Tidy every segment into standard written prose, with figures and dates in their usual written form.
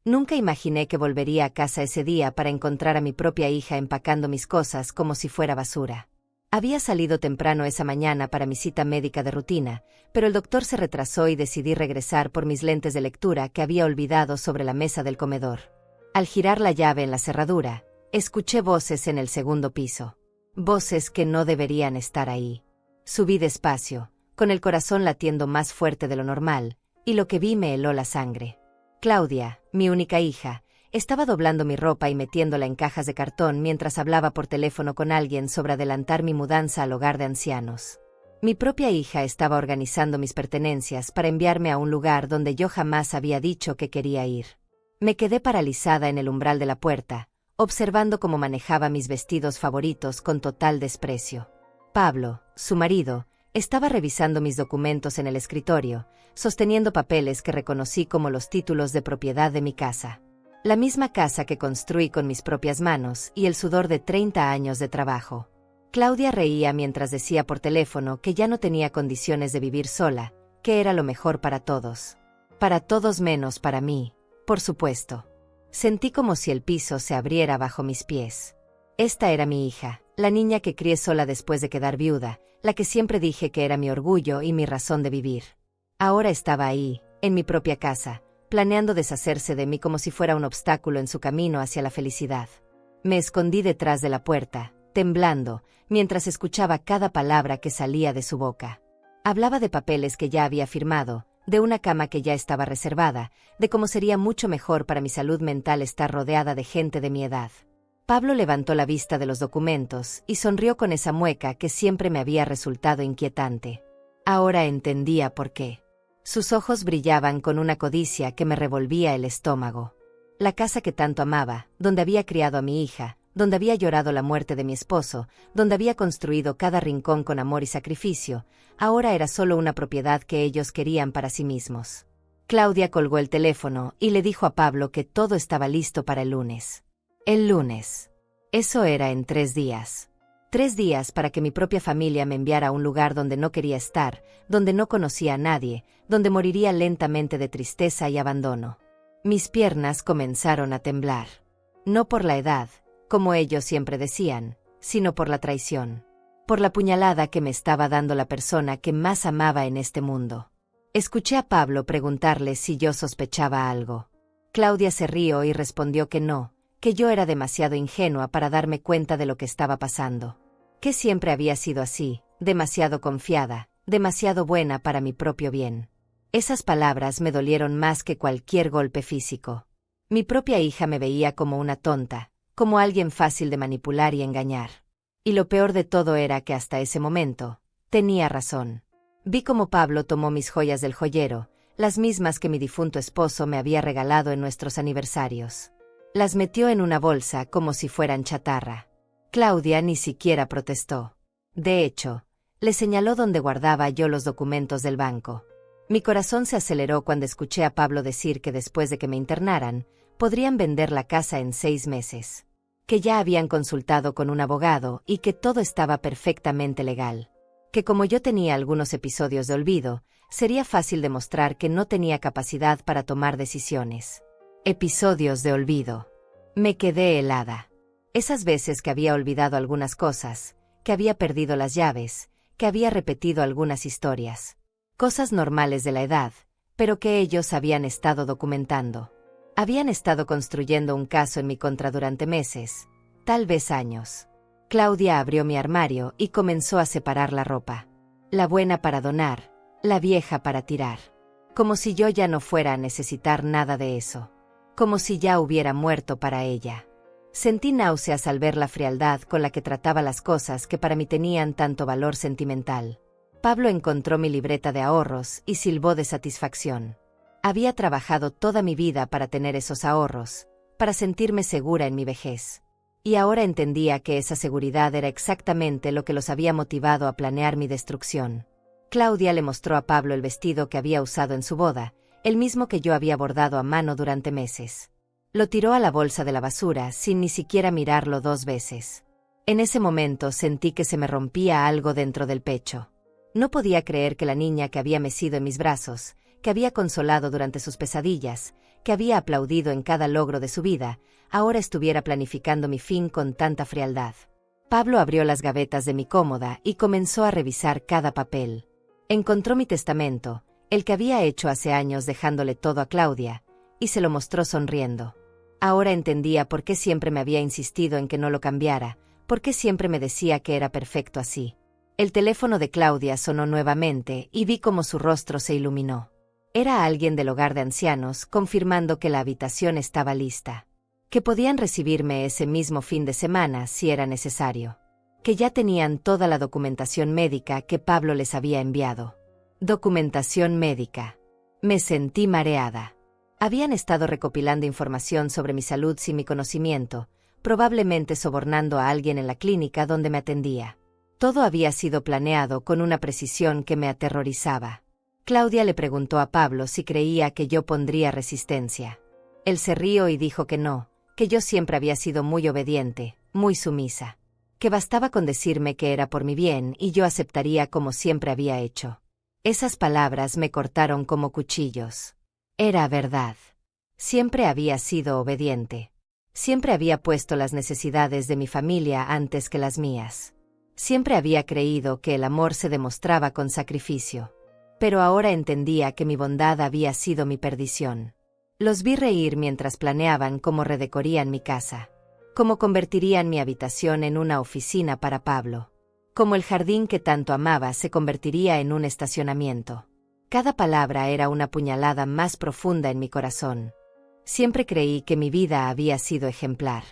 Nunca imaginé que volvería a casa ese día para encontrar a mi propia hija empacando mis cosas como si fuera basura. Había salido temprano esa mañana para mi cita médica de rutina, pero el doctor se retrasó y decidí regresar por mis lentes de lectura que había olvidado sobre la mesa del comedor. Al girar la llave en la cerradura, escuché voces en el segundo piso. Voces que no deberían estar ahí. Subí despacio, con el corazón latiendo más fuerte de lo normal, y lo que vi me heló la sangre. Claudia, mi única hija, estaba doblando mi ropa y metiéndola en cajas de cartón mientras hablaba por teléfono con alguien sobre adelantar mi mudanza al hogar de ancianos. Mi propia hija estaba organizando mis pertenencias para enviarme a un lugar donde yo jamás había dicho que quería ir. Me quedé paralizada en el umbral de la puerta, observando cómo manejaba mis vestidos favoritos con total desprecio. Pablo, su marido, estaba revisando mis documentos en el escritorio, sosteniendo papeles que reconocí como los títulos de propiedad de mi casa. La misma casa que construí con mis propias manos y el sudor de 30 años de trabajo. Claudia reía mientras decía por teléfono que ya no tenía condiciones de vivir sola, que era lo mejor para todos. Para todos menos para mí, por supuesto. Sentí como si el piso se abriera bajo mis pies. Esta era mi hija, la niña que crié sola después de quedar viuda, la que siempre dije que era mi orgullo y mi razón de vivir. Ahora estaba ahí, en mi propia casa, planeando deshacerse de mí como si fuera un obstáculo en su camino hacia la felicidad. Me escondí detrás de la puerta, temblando, mientras escuchaba cada palabra que salía de su boca. Hablaba de papeles que ya había firmado, de una cama que ya estaba reservada, de cómo sería mucho mejor para mi salud mental estar rodeada de gente de mi edad. Pablo levantó la vista de los documentos y sonrió con esa mueca que siempre me había resultado inquietante. Ahora entendía por qué. Sus ojos brillaban con una codicia que me revolvía el estómago. La casa que tanto amaba, donde había criado a mi hija, donde había llorado la muerte de mi esposo, donde había construido cada rincón con amor y sacrificio, ahora era solo una propiedad que ellos querían para sí mismos. Claudia colgó el teléfono y le dijo a Pablo que todo estaba listo para el lunes. El lunes. Eso era en 3 días. 3 días para que mi propia familia me enviara a un lugar donde no quería estar, donde no conocía a nadie, donde moriría lentamente de tristeza y abandono. Mis piernas comenzaron a temblar. No por la edad, como ellos siempre decían, sino por la traición. Por la puñalada que me estaba dando la persona que más amaba en este mundo. Escuché a Pablo preguntarle si yo sospechaba algo. Claudia se rió y respondió que no, que yo era demasiado ingenua para darme cuenta de lo que estaba pasando. Que siempre había sido así, demasiado confiada, demasiado buena para mi propio bien. Esas palabras me dolieron más que cualquier golpe físico. Mi propia hija me veía como una tonta, como alguien fácil de manipular y engañar. Y lo peor de todo era que hasta ese momento, tenía razón. Vi cómo Pablo tomó mis joyas del joyero, las mismas que mi difunto esposo me había regalado en nuestros aniversarios. Las metió en una bolsa como si fueran chatarra. Claudia ni siquiera protestó. De hecho, le señaló dónde guardaba yo los documentos del banco. Mi corazón se aceleró cuando escuché a Pablo decir que después de que me internaran, podrían vender la casa en 6 meses. Que ya habían consultado con un abogado y que todo estaba perfectamente legal. Que como yo tenía algunos episodios de olvido, sería fácil demostrar que no tenía capacidad para tomar decisiones. Episodios de olvido. Me quedé helada. Esas veces que había olvidado algunas cosas, que había perdido las llaves, que había repetido algunas historias. Cosas normales de la edad, pero que ellos habían estado documentando. Habían estado construyendo un caso en mi contra durante meses, tal vez años. Claudia abrió mi armario y comenzó a separar la ropa. La buena para donar, la vieja para tirar. Como si yo ya no fuera a necesitar nada de eso. Como si ya hubiera muerto para ella. Sentí náuseas al ver la frialdad con la que trataba las cosas que para mí tenían tanto valor sentimental. Pablo encontró mi libreta de ahorros y silbó de satisfacción. Había trabajado toda mi vida para tener esos ahorros, para sentirme segura en mi vejez. Y ahora entendía que esa seguridad era exactamente lo que los había motivado a planear mi destrucción. Claudia le mostró a Pablo el vestido que había usado en su boda, el mismo que yo había bordado a mano durante meses. Lo tiró a la bolsa de la basura sin ni siquiera mirarlo 2 veces. En ese momento sentí que se me rompía algo dentro del pecho. No podía creer que la niña que había mecido en mis brazos, que había consolado durante sus pesadillas, que había aplaudido en cada logro de su vida, ahora estuviera planificando mi fin con tanta frialdad. Pablo abrió las gavetas de mi cómoda y comenzó a revisar cada papel. Encontró mi testamento, el que había hecho hace años dejándole todo a Claudia, y se lo mostró sonriendo. Ahora entendía por qué siempre me había insistido en que no lo cambiara, por qué siempre me decía que era perfecto así. El teléfono de Claudia sonó nuevamente y vi cómo su rostro se iluminó. Era alguien del hogar de ancianos, confirmando que la habitación estaba lista. Que podían recibirme ese mismo fin de semana si era necesario. Que ya tenían toda la documentación médica que Pablo les había enviado. Documentación médica. Me sentí mareada. Habían estado recopilando información sobre mi salud sin mi conocimiento, probablemente sobornando a alguien en la clínica donde me atendía. Todo había sido planeado con una precisión que me aterrorizaba. Claudia le preguntó a Pablo si creía que yo pondría resistencia. Él se rió y dijo que no, que yo siempre había sido muy obediente, muy sumisa. Que bastaba con decirme que era por mi bien y yo aceptaría como siempre había hecho. Esas palabras me cortaron como cuchillos. Era verdad. Siempre había sido obediente. Siempre había puesto las necesidades de mi familia antes que las mías. Siempre había creído que el amor se demostraba con sacrificio. Pero ahora entendía que mi bondad había sido mi perdición. Los vi reír mientras planeaban cómo redecorían mi casa. Cómo convertirían mi habitación en una oficina para Pablo. Cómo el jardín que tanto amaba se convertiría en un estacionamiento. Cada palabra era una puñalada más profunda en mi corazón. Siempre creí que mi vida había sido ejemplar.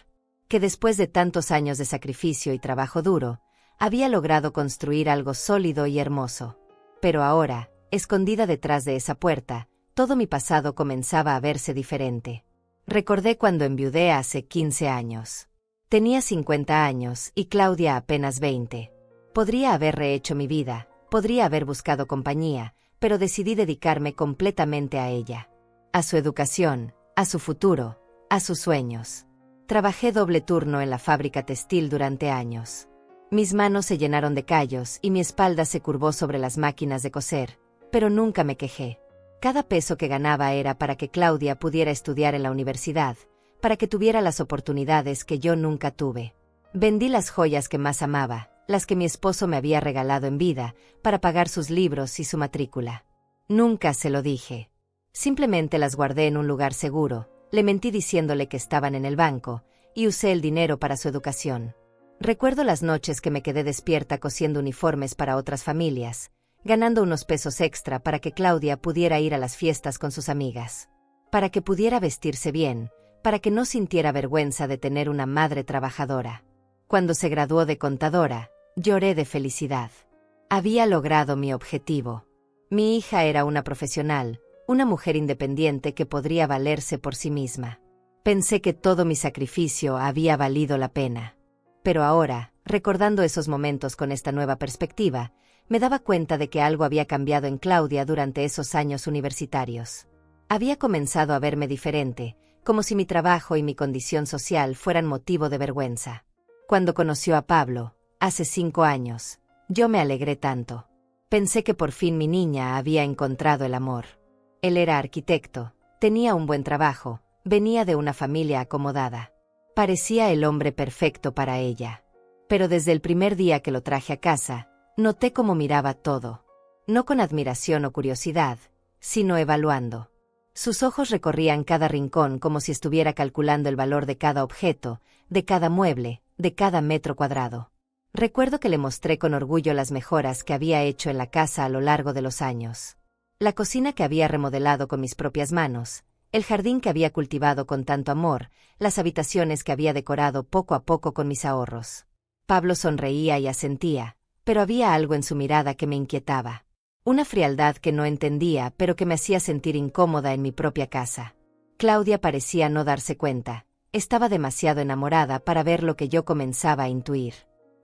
Que después de tantos años de sacrificio y trabajo duro, había logrado construir algo sólido y hermoso. Pero ahora, escondida detrás de esa puerta, todo mi pasado comenzaba a verse diferente. Recordé cuando enviudé hace 15 años. Tenía 50 años y Claudia apenas 20. Podría haber rehecho mi vida, podría haber buscado compañía, pero decidí dedicarme completamente a ella. A su educación, a su futuro, a sus sueños. Trabajé doble turno en la fábrica textil durante años. Mis manos se llenaron de callos y mi espalda se curvó sobre las máquinas de coser, pero nunca me quejé. Cada peso que ganaba era para que Claudia pudiera estudiar en la universidad, para que tuviera las oportunidades que yo nunca tuve. Vendí las joyas que más amaba, las que mi esposo me había regalado en vida, para pagar sus libros y su matrícula. Nunca se lo dije. Simplemente las guardé en un lugar seguro, le mentí diciéndole que estaban en el banco, y usé el dinero para su educación. Recuerdo las noches que me quedé despierta cosiendo uniformes para otras familias, ganando unos pesos extra para que Claudia pudiera ir a las fiestas con sus amigas. Para que pudiera vestirse bien, para que no sintiera vergüenza de tener una madre trabajadora. Cuando se graduó de contadora, lloré de felicidad. Había logrado mi objetivo. Mi hija era una profesional, una mujer independiente que podría valerse por sí misma. Pensé que todo mi sacrificio había valido la pena. Pero ahora, recordando esos momentos con esta nueva perspectiva, me daba cuenta de que algo había cambiado en Claudia durante esos años universitarios. Había comenzado a verme diferente, como si mi trabajo y mi condición social fueran motivo de vergüenza. Cuando conoció a Pablo, hace 5 años, yo me alegré tanto. Pensé que por fin mi niña había encontrado el amor. Él era arquitecto, tenía un buen trabajo, venía de una familia acomodada. Parecía el hombre perfecto para ella. Pero desde el primer día que lo traje a casa, noté cómo miraba todo. No con admiración o curiosidad, sino evaluando. Sus ojos recorrían cada rincón como si estuviera calculando el valor de cada objeto, de cada mueble, de cada metro cuadrado. Recuerdo que le mostré con orgullo las mejoras que había hecho en la casa a lo largo de los años. La cocina que había remodelado con mis propias manos, el jardín que había cultivado con tanto amor, las habitaciones que había decorado poco a poco con mis ahorros. Pablo sonreía y asentía, pero había algo en su mirada que me inquietaba. Una frialdad que no entendía, pero que me hacía sentir incómoda en mi propia casa. Claudia parecía no darse cuenta. Estaba demasiado enamorada para ver lo que yo comenzaba a intuir.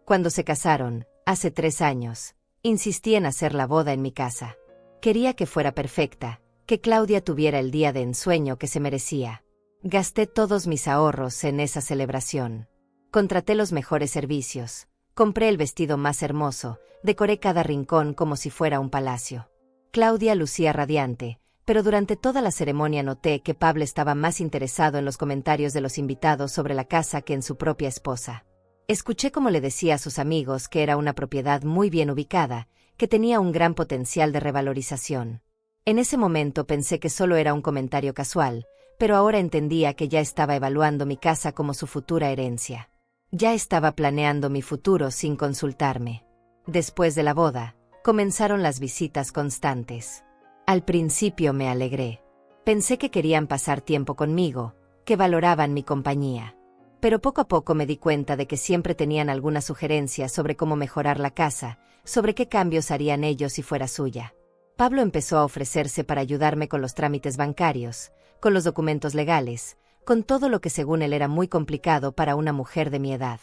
Cuando se casaron, hace 3 años, insistí en hacer la boda en mi casa. Quería que fuera perfecta, que Claudia tuviera el día de ensueño que se merecía. Gasté todos mis ahorros en esa celebración. Contraté los mejores servicios, compré el vestido más hermoso, decoré cada rincón como si fuera un palacio. Claudia lucía radiante, pero durante toda la ceremonia noté que Pablo estaba más interesado en los comentarios de los invitados sobre la casa que en su propia esposa. Escuché cómo le decía a sus amigos que era una propiedad muy bien ubicada, que tenía un gran potencial de revalorización. En ese momento pensé que solo era un comentario casual, pero ahora entendía que ya estaba evaluando mi casa como su futura herencia. Ya estaba planeando mi futuro sin consultarme. Después de la boda, comenzaron las visitas constantes. Al principio me alegré. Pensé que querían pasar tiempo conmigo, que valoraban mi compañía. Pero poco a poco me di cuenta de que siempre tenían alguna sugerencia sobre cómo mejorar la casa, sobre qué cambios harían ellos si fuera suya. Pablo empezó a ofrecerse para ayudarme con los trámites bancarios, con los documentos legales, con todo lo que según él era muy complicado para una mujer de mi edad.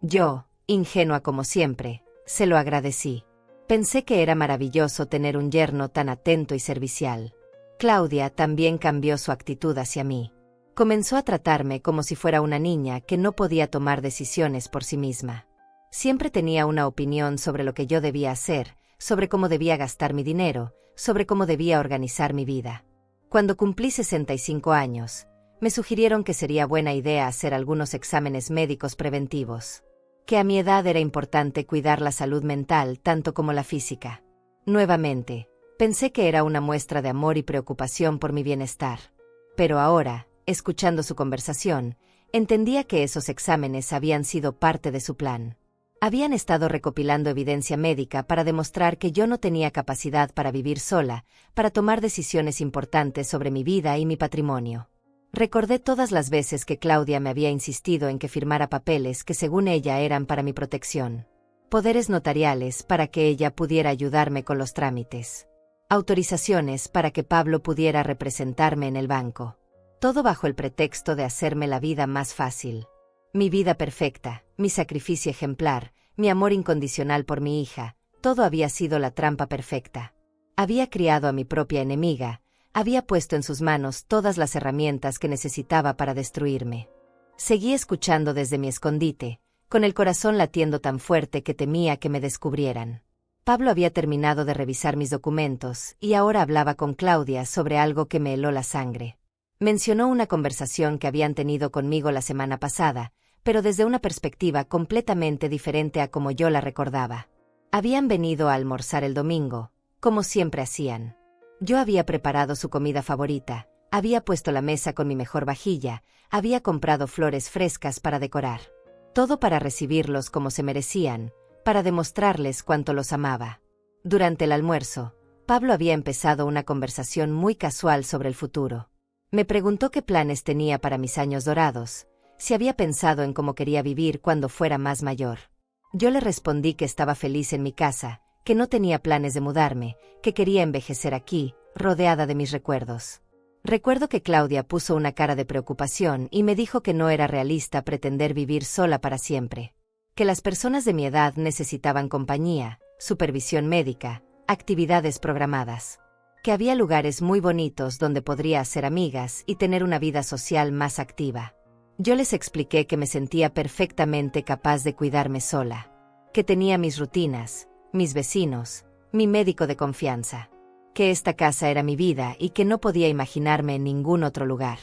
Yo, ingenua como siempre, se lo agradecí. Pensé que era maravilloso tener un yerno tan atento y servicial. Claudia también cambió su actitud hacia mí. Comenzó a tratarme como si fuera una niña que no podía tomar decisiones por sí misma. Siempre tenía una opinión sobre lo que yo debía hacer, sobre cómo debía gastar mi dinero, sobre cómo debía organizar mi vida. Cuando cumplí 65 años, me sugirieron que sería buena idea hacer algunos exámenes médicos preventivos. Que a mi edad era importante cuidar la salud mental tanto como la física. Nuevamente, pensé que era una muestra de amor y preocupación por mi bienestar. Pero ahora, escuchando su conversación, entendía que esos exámenes habían sido parte de su plan. Habían estado recopilando evidencia médica para demostrar que yo no tenía capacidad para vivir sola, para tomar decisiones importantes sobre mi vida y mi patrimonio. Recordé todas las veces que Claudia me había insistido en que firmara papeles que según ella eran para mi protección. Poderes notariales para que ella pudiera ayudarme con los trámites. Autorizaciones para que Pablo pudiera representarme en el banco. Todo bajo el pretexto de hacerme la vida más fácil. Mi vida perfecta, mi sacrificio ejemplar, mi amor incondicional por mi hija, todo había sido la trampa perfecta. Había criado a mi propia enemiga, había puesto en sus manos todas las herramientas que necesitaba para destruirme. Seguí escuchando desde mi escondite, con el corazón latiendo tan fuerte que temía que me descubrieran. Pablo había terminado de revisar mis documentos y ahora hablaba con Claudia sobre algo que me heló la sangre. Mencionó una conversación que habían tenido conmigo la semana pasada, pero desde una perspectiva completamente diferente a como yo la recordaba. Habían venido a almorzar el domingo, como siempre hacían. Yo había preparado su comida favorita, había puesto la mesa con mi mejor vajilla, había comprado flores frescas para decorar. Todo para recibirlos como se merecían, para demostrarles cuánto los amaba. Durante el almuerzo, Pablo había empezado una conversación muy casual sobre el futuro. Me preguntó qué planes tenía para mis años dorados, si había pensado en cómo quería vivir cuando fuera más mayor. Yo le respondí que estaba feliz en mi casa, que no tenía planes de mudarme, que quería envejecer aquí, rodeada de mis recuerdos. Recuerdo que Claudia puso una cara de preocupación y me dijo que no era realista pretender vivir sola para siempre. Que las personas de mi edad necesitaban compañía, supervisión médica, actividades programadas. Que había lugares muy bonitos donde podría hacer amigas y tener una vida social más activa. Yo les expliqué que me sentía perfectamente capaz de cuidarme sola. Que tenía mis rutinas, mis vecinos, mi médico de confianza. Que esta casa era mi vida y que no podía imaginarme en ningún otro lugar.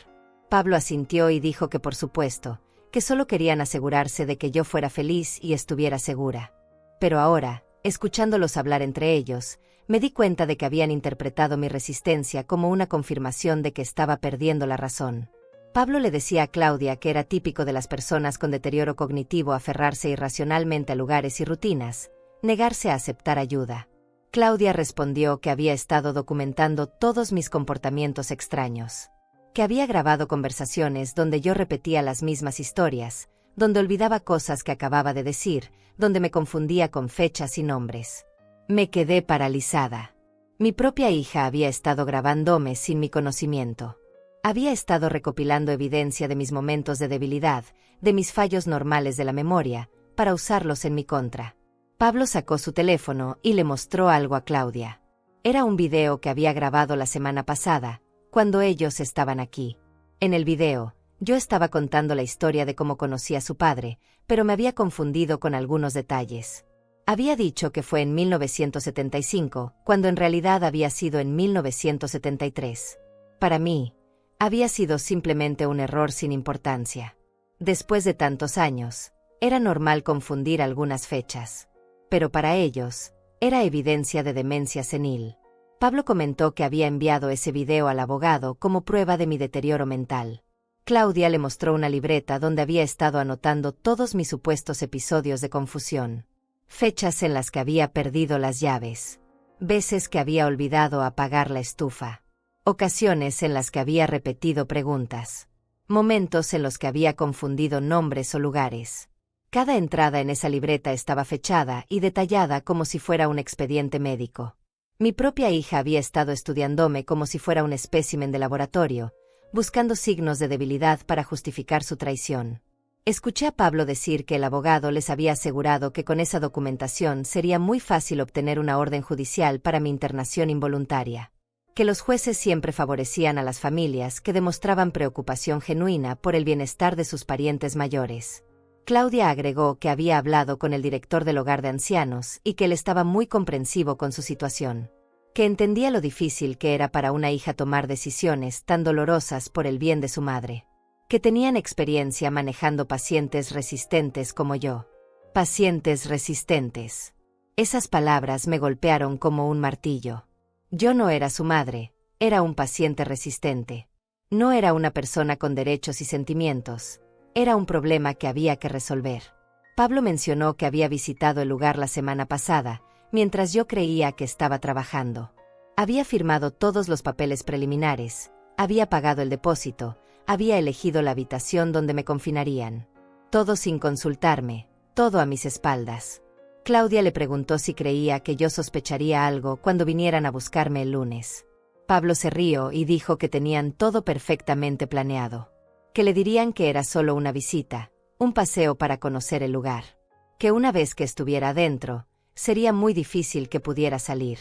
Pablo asintió y dijo que por supuesto, que solo querían asegurarse de que yo fuera feliz y estuviera segura. Pero ahora, escuchándolos hablar entre ellos, me di cuenta de que habían interpretado mi resistencia como una confirmación de que estaba perdiendo la razón. Pablo le decía a Claudia que era típico de las personas con deterioro cognitivo aferrarse irracionalmente a lugares y rutinas, negarse a aceptar ayuda. Claudia respondió que había estado documentando todos mis comportamientos extraños. Que había grabado conversaciones donde yo repetía las mismas historias, donde olvidaba cosas que acababa de decir, donde me confundía con fechas y nombres. Me quedé paralizada. Mi propia hija había estado grabándome sin mi conocimiento. Había estado recopilando evidencia de mis momentos de debilidad, de mis fallos normales de la memoria, para usarlos en mi contra. Pablo sacó su teléfono y le mostró algo a Claudia. Era un video que había grabado la semana pasada, cuando ellos estaban aquí. En el video, yo estaba contando la historia de cómo conocí a su padre, pero me había confundido con algunos detalles. Había dicho que fue en 1975, cuando en realidad había sido en 1973. Para mí, había sido simplemente un error sin importancia. Después de tantos años, era normal confundir algunas fechas. Pero para ellos, era evidencia de demencia senil. Pablo comentó que había enviado ese video al abogado como prueba de mi deterioro mental. Claudia le mostró una libreta donde había estado anotando todos mis supuestos episodios de confusión. Fechas en las que había perdido las llaves. Veces que había olvidado apagar la estufa. Ocasiones en las que había repetido preguntas. Momentos en los que había confundido nombres o lugares. Cada entrada en esa libreta estaba fechada y detallada como si fuera un expediente médico. Mi propia hija había estado estudiándome como si fuera un espécimen de laboratorio, buscando signos de debilidad para justificar su traición. Escuché a Pablo decir que el abogado les había asegurado que con esa documentación sería muy fácil obtener una orden judicial para mi internación involuntaria. Que los jueces siempre favorecían a las familias que demostraban preocupación genuina por el bienestar de sus parientes mayores. Claudia agregó que había hablado con el director del hogar de ancianos y que él estaba muy comprensivo con su situación. Que entendía lo difícil que era para una hija tomar decisiones tan dolorosas por el bien de su madre. Que tenían experiencia manejando pacientes resistentes como yo. Pacientes resistentes. Esas palabras me golpearon como un martillo. Yo no era su madre, era un paciente resistente. No era una persona con derechos y sentimientos. Era un problema que había que resolver. Pablo mencionó que había visitado el lugar la semana pasada, mientras yo creía que estaba trabajando. Había firmado todos los papeles preliminares, había pagado el depósito, había elegido la habitación donde me confinarían. Todo sin consultarme, todo a mis espaldas. Claudia le preguntó si creía que yo sospecharía algo cuando vinieran a buscarme el lunes. Pablo se rió y dijo que tenían todo perfectamente planeado. Que le dirían que era solo una visita, un paseo para conocer el lugar. Que una vez que estuviera adentro, sería muy difícil que pudiera salir.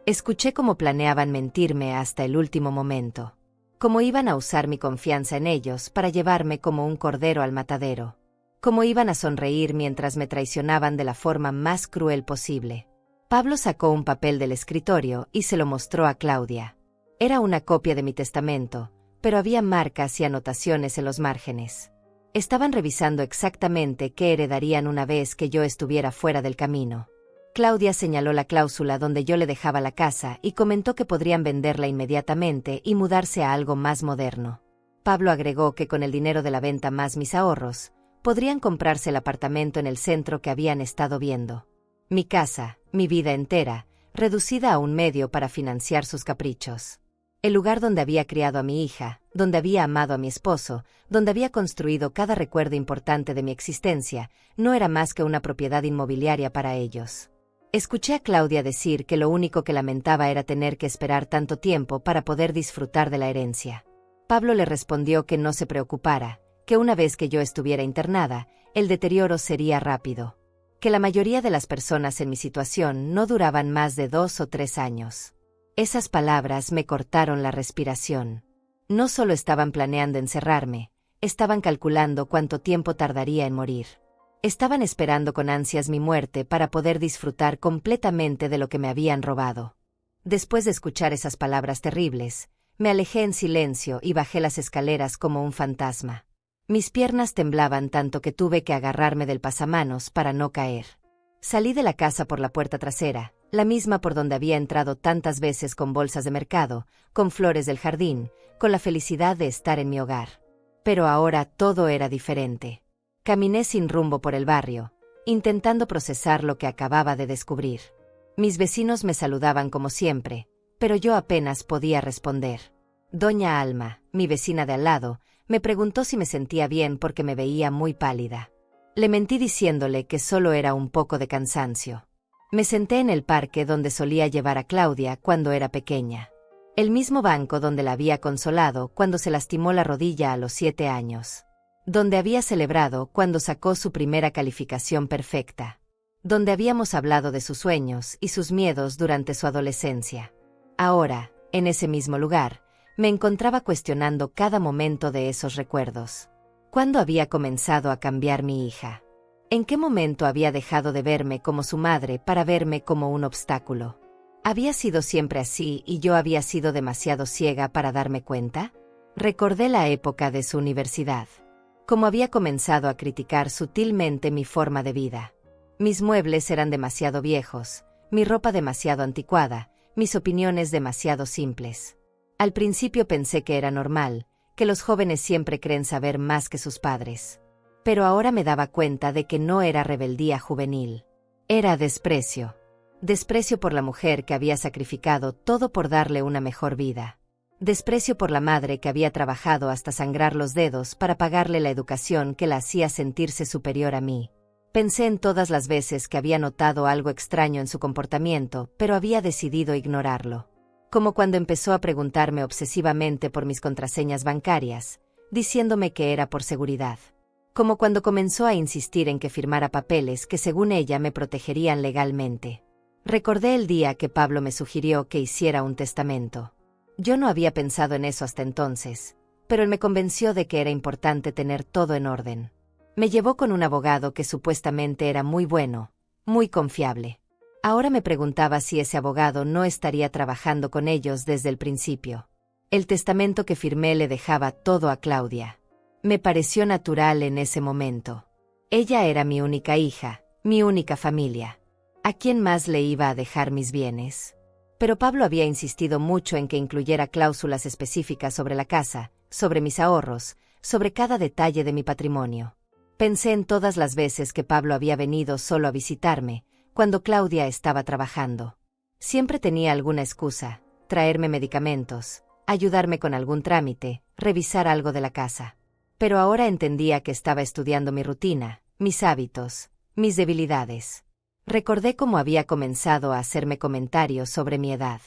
Escuché cómo planeaban mentirme hasta el último momento. Cómo iban a usar mi confianza en ellos para llevarme como un cordero al matadero. Cómo iban a sonreír mientras me traicionaban de la forma más cruel posible. Pablo sacó un papel del escritorio y se lo mostró a Claudia. Era una copia de mi testamento, pero había marcas y anotaciones en los márgenes. Estaban revisando exactamente qué heredarían una vez que yo estuviera fuera del camino. Claudia señaló la cláusula donde yo le dejaba la casa y comentó que podrían venderla inmediatamente y mudarse a algo más moderno. Pablo agregó que con el dinero de la venta más mis ahorros, podrían comprarse el apartamento en el centro que habían estado viendo. Mi casa, mi vida entera, reducida a un medio para financiar sus caprichos. El lugar donde había criado a mi hija, donde había amado a mi esposo, donde había construido cada recuerdo importante de mi existencia, no era más que una propiedad inmobiliaria para ellos. Escuché a Claudia decir que lo único que lamentaba era tener que esperar tanto tiempo para poder disfrutar de la herencia. Pablo le respondió que no se preocupara, que una vez que yo estuviera internada, el deterioro sería rápido. Que la mayoría de las personas en mi situación no duraban más de 2 o 3 años. Esas palabras me cortaron la respiración. No solo estaban planeando encerrarme, estaban calculando cuánto tiempo tardaría en morir. Estaban esperando con ansias mi muerte para poder disfrutar completamente de lo que me habían robado. Después de escuchar esas palabras terribles, me alejé en silencio y bajé las escaleras como un fantasma. Mis piernas temblaban tanto que tuve que agarrarme del pasamanos para no caer. Salí de la casa por la puerta trasera, la misma por donde había entrado tantas veces con bolsas de mercado, con flores del jardín, con la felicidad de estar en mi hogar. Pero ahora todo era diferente. Caminé sin rumbo por el barrio, intentando procesar lo que acababa de descubrir. Mis vecinos me saludaban como siempre, pero yo apenas podía responder. Doña Alma, mi vecina de al lado, me preguntó si me sentía bien porque me veía muy pálida. Le mentí diciéndole que solo era un poco de cansancio. Me senté en el parque donde solía llevar a Claudia cuando era pequeña. El mismo banco donde la había consolado cuando se lastimó la rodilla a los 7 años. Donde había celebrado cuando sacó su primera calificación perfecta. Donde habíamos hablado de sus sueños y sus miedos durante su adolescencia. Ahora, en ese mismo lugar, me encontraba cuestionando cada momento de esos recuerdos. ¿Cuándo había comenzado a cambiar mi hija? ¿En qué momento había dejado de verme como su madre para verme como un obstáculo? ¿Había sido siempre así y yo había sido demasiado ciega para darme cuenta? Recordé la época de su universidad. Cómo había comenzado a criticar sutilmente mi forma de vida. Mis muebles eran demasiado viejos, mi ropa demasiado anticuada, mis opiniones demasiado simples. Al principio pensé que era normal, que los jóvenes siempre creen saber más que sus padres. Pero ahora me daba cuenta de que no era rebeldía juvenil. Era desprecio. Desprecio por la mujer que había sacrificado todo por darle una mejor vida. Desprecio por la madre que había trabajado hasta sangrar los dedos para pagarle la educación que la hacía sentirse superior a mí. Pensé en todas las veces que había notado algo extraño en su comportamiento, pero había decidido ignorarlo. Como cuando empezó a preguntarme obsesivamente por mis contraseñas bancarias, diciéndome que era por seguridad. Como cuando comenzó a insistir en que firmara papeles que según ella me protegerían legalmente. Recordé el día que Pablo me sugirió que hiciera un testamento. Yo no había pensado en eso hasta entonces, pero él me convenció de que era importante tener todo en orden. Me llevó con un abogado que supuestamente era muy bueno, muy confiable. Ahora me preguntaba si ese abogado no estaría trabajando con ellos desde el principio. El testamento que firmé le dejaba todo a Claudia. Me pareció natural en ese momento. Ella era mi única hija, mi única familia. ¿A quién más le iba a dejar mis bienes? Pero Pablo había insistido mucho en que incluyera cláusulas específicas sobre la casa, sobre mis ahorros, sobre cada detalle de mi patrimonio. Pensé en todas las veces que Pablo había venido solo a visitarme, cuando Claudia estaba trabajando. Siempre tenía alguna excusa, traerme medicamentos, ayudarme con algún trámite, revisar algo de la casa. Pero ahora entendía que estaba estudiando mi rutina, mis hábitos, mis debilidades. Recordé cómo había comenzado a hacerme comentarios sobre mi edad.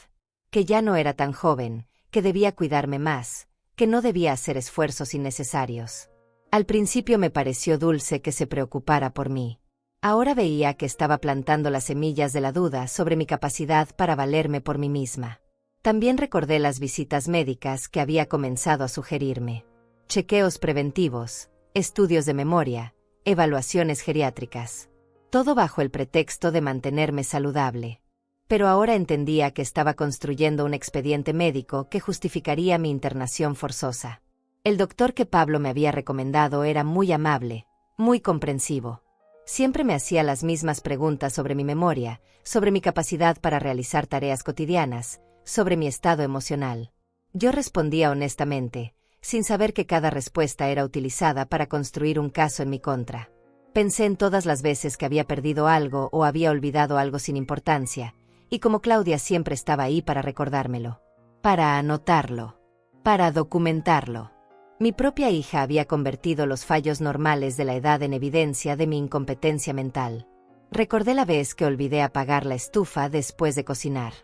Que ya no era tan joven, que debía cuidarme más, que no debía hacer esfuerzos innecesarios. Al principio me pareció dulce que se preocupara por mí. Ahora veía que estaba plantando las semillas de la duda sobre mi capacidad para valerme por mí misma. También recordé las visitas médicas que había comenzado a sugerirme. Chequeos preventivos, estudios de memoria, evaluaciones geriátricas. Todo bajo el pretexto de mantenerme saludable. Pero ahora entendía que estaba construyendo un expediente médico que justificaría mi internación forzosa. El doctor que Pablo me había recomendado era muy amable, muy comprensivo. Siempre me hacía las mismas preguntas sobre mi memoria, sobre mi capacidad para realizar tareas cotidianas, sobre mi estado emocional. Yo respondía honestamente, sin saber que cada respuesta era utilizada para construir un caso en mi contra. Pensé en todas las veces que había perdido algo o había olvidado algo sin importancia, y como Claudia siempre estaba ahí para recordármelo, para anotarlo, para documentarlo. Mi propia hija había convertido los fallos normales de la edad en evidencia de mi incompetencia mental. Recordé la vez que olvidé apagar la estufa después de cocinar.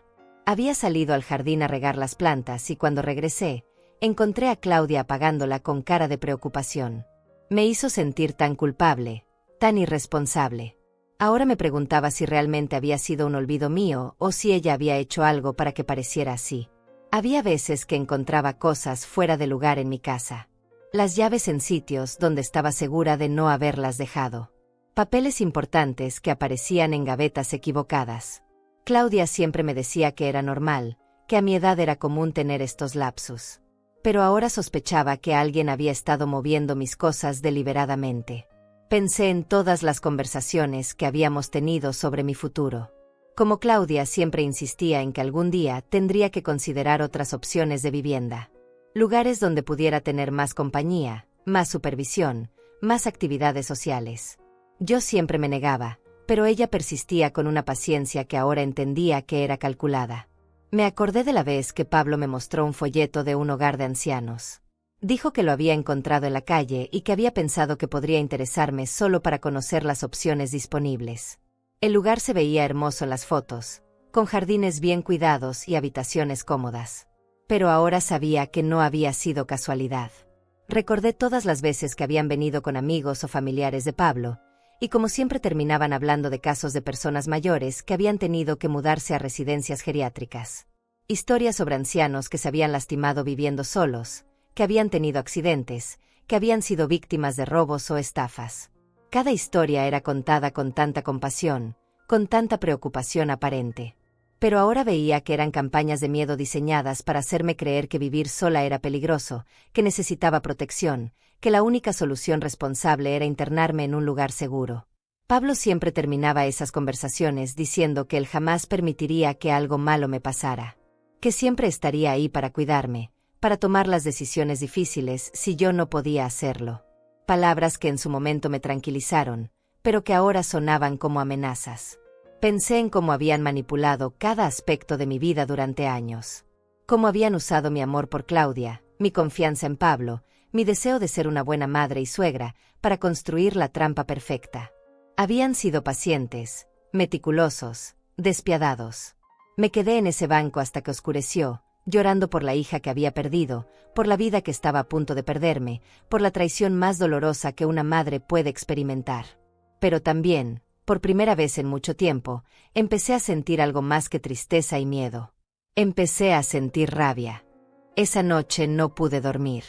Había salido al jardín a regar las plantas y cuando regresé, encontré a Claudia apagándola con cara de preocupación. Me hizo sentir tan culpable, tan irresponsable. Ahora me preguntaba si realmente había sido un olvido mío o si ella había hecho algo para que pareciera así. Había veces que encontraba cosas fuera de lugar en mi casa. Las llaves en sitios donde estaba segura de no haberlas dejado. Papeles importantes que aparecían en gavetas equivocadas. Claudia siempre me decía que era normal, que a mi edad era común tener estos lapsus. Pero ahora sospechaba que alguien había estado moviendo mis cosas deliberadamente. Pensé en todas las conversaciones que habíamos tenido sobre mi futuro. Como Claudia siempre insistía en que algún día tendría que considerar otras opciones de vivienda. Lugares donde pudiera tener más compañía, más supervisión, más actividades sociales. Yo siempre me negaba, pero ella persistía con una paciencia que ahora entendía que era calculada. Me acordé de la vez que Pablo me mostró un folleto de un hogar de ancianos. Dijo que lo había encontrado en la calle y que había pensado que podría interesarme solo para conocer las opciones disponibles. El lugar se veía hermoso en las fotos, con jardines bien cuidados y habitaciones cómodas. Pero ahora sabía que no había sido casualidad. Recordé todas las veces que habían venido con amigos o familiares de Pablo, y como siempre terminaban hablando de casos de personas mayores que habían tenido que mudarse a residencias geriátricas. Historias sobre ancianos que se habían lastimado viviendo solos, que habían tenido accidentes, que habían sido víctimas de robos o estafas. Cada historia era contada con tanta compasión, con tanta preocupación aparente. Pero ahora veía que eran campañas de miedo diseñadas para hacerme creer que vivir sola era peligroso, que necesitaba protección, que la única solución responsable era internarme en un lugar seguro. Pablo siempre terminaba esas conversaciones diciendo que él jamás permitiría que algo malo me pasara, que siempre estaría ahí para cuidarme, para tomar las decisiones difíciles si yo no podía hacerlo. Palabras que en su momento me tranquilizaron, pero que ahora sonaban como amenazas. Pensé en cómo habían manipulado cada aspecto de mi vida durante años. Cómo habían usado mi amor por Claudia, mi confianza en Pablo, mi deseo de ser una buena madre y suegra, para construir la trampa perfecta. Habían sido pacientes, meticulosos, despiadados. Me quedé en ese banco hasta que oscureció, llorando por la hija que había perdido, por la vida que estaba a punto de perderme, por la traición más dolorosa que una madre puede experimentar. Pero también, por primera vez en mucho tiempo, empecé a sentir algo más que tristeza y miedo. Empecé a sentir rabia. Esa noche no pude dormir.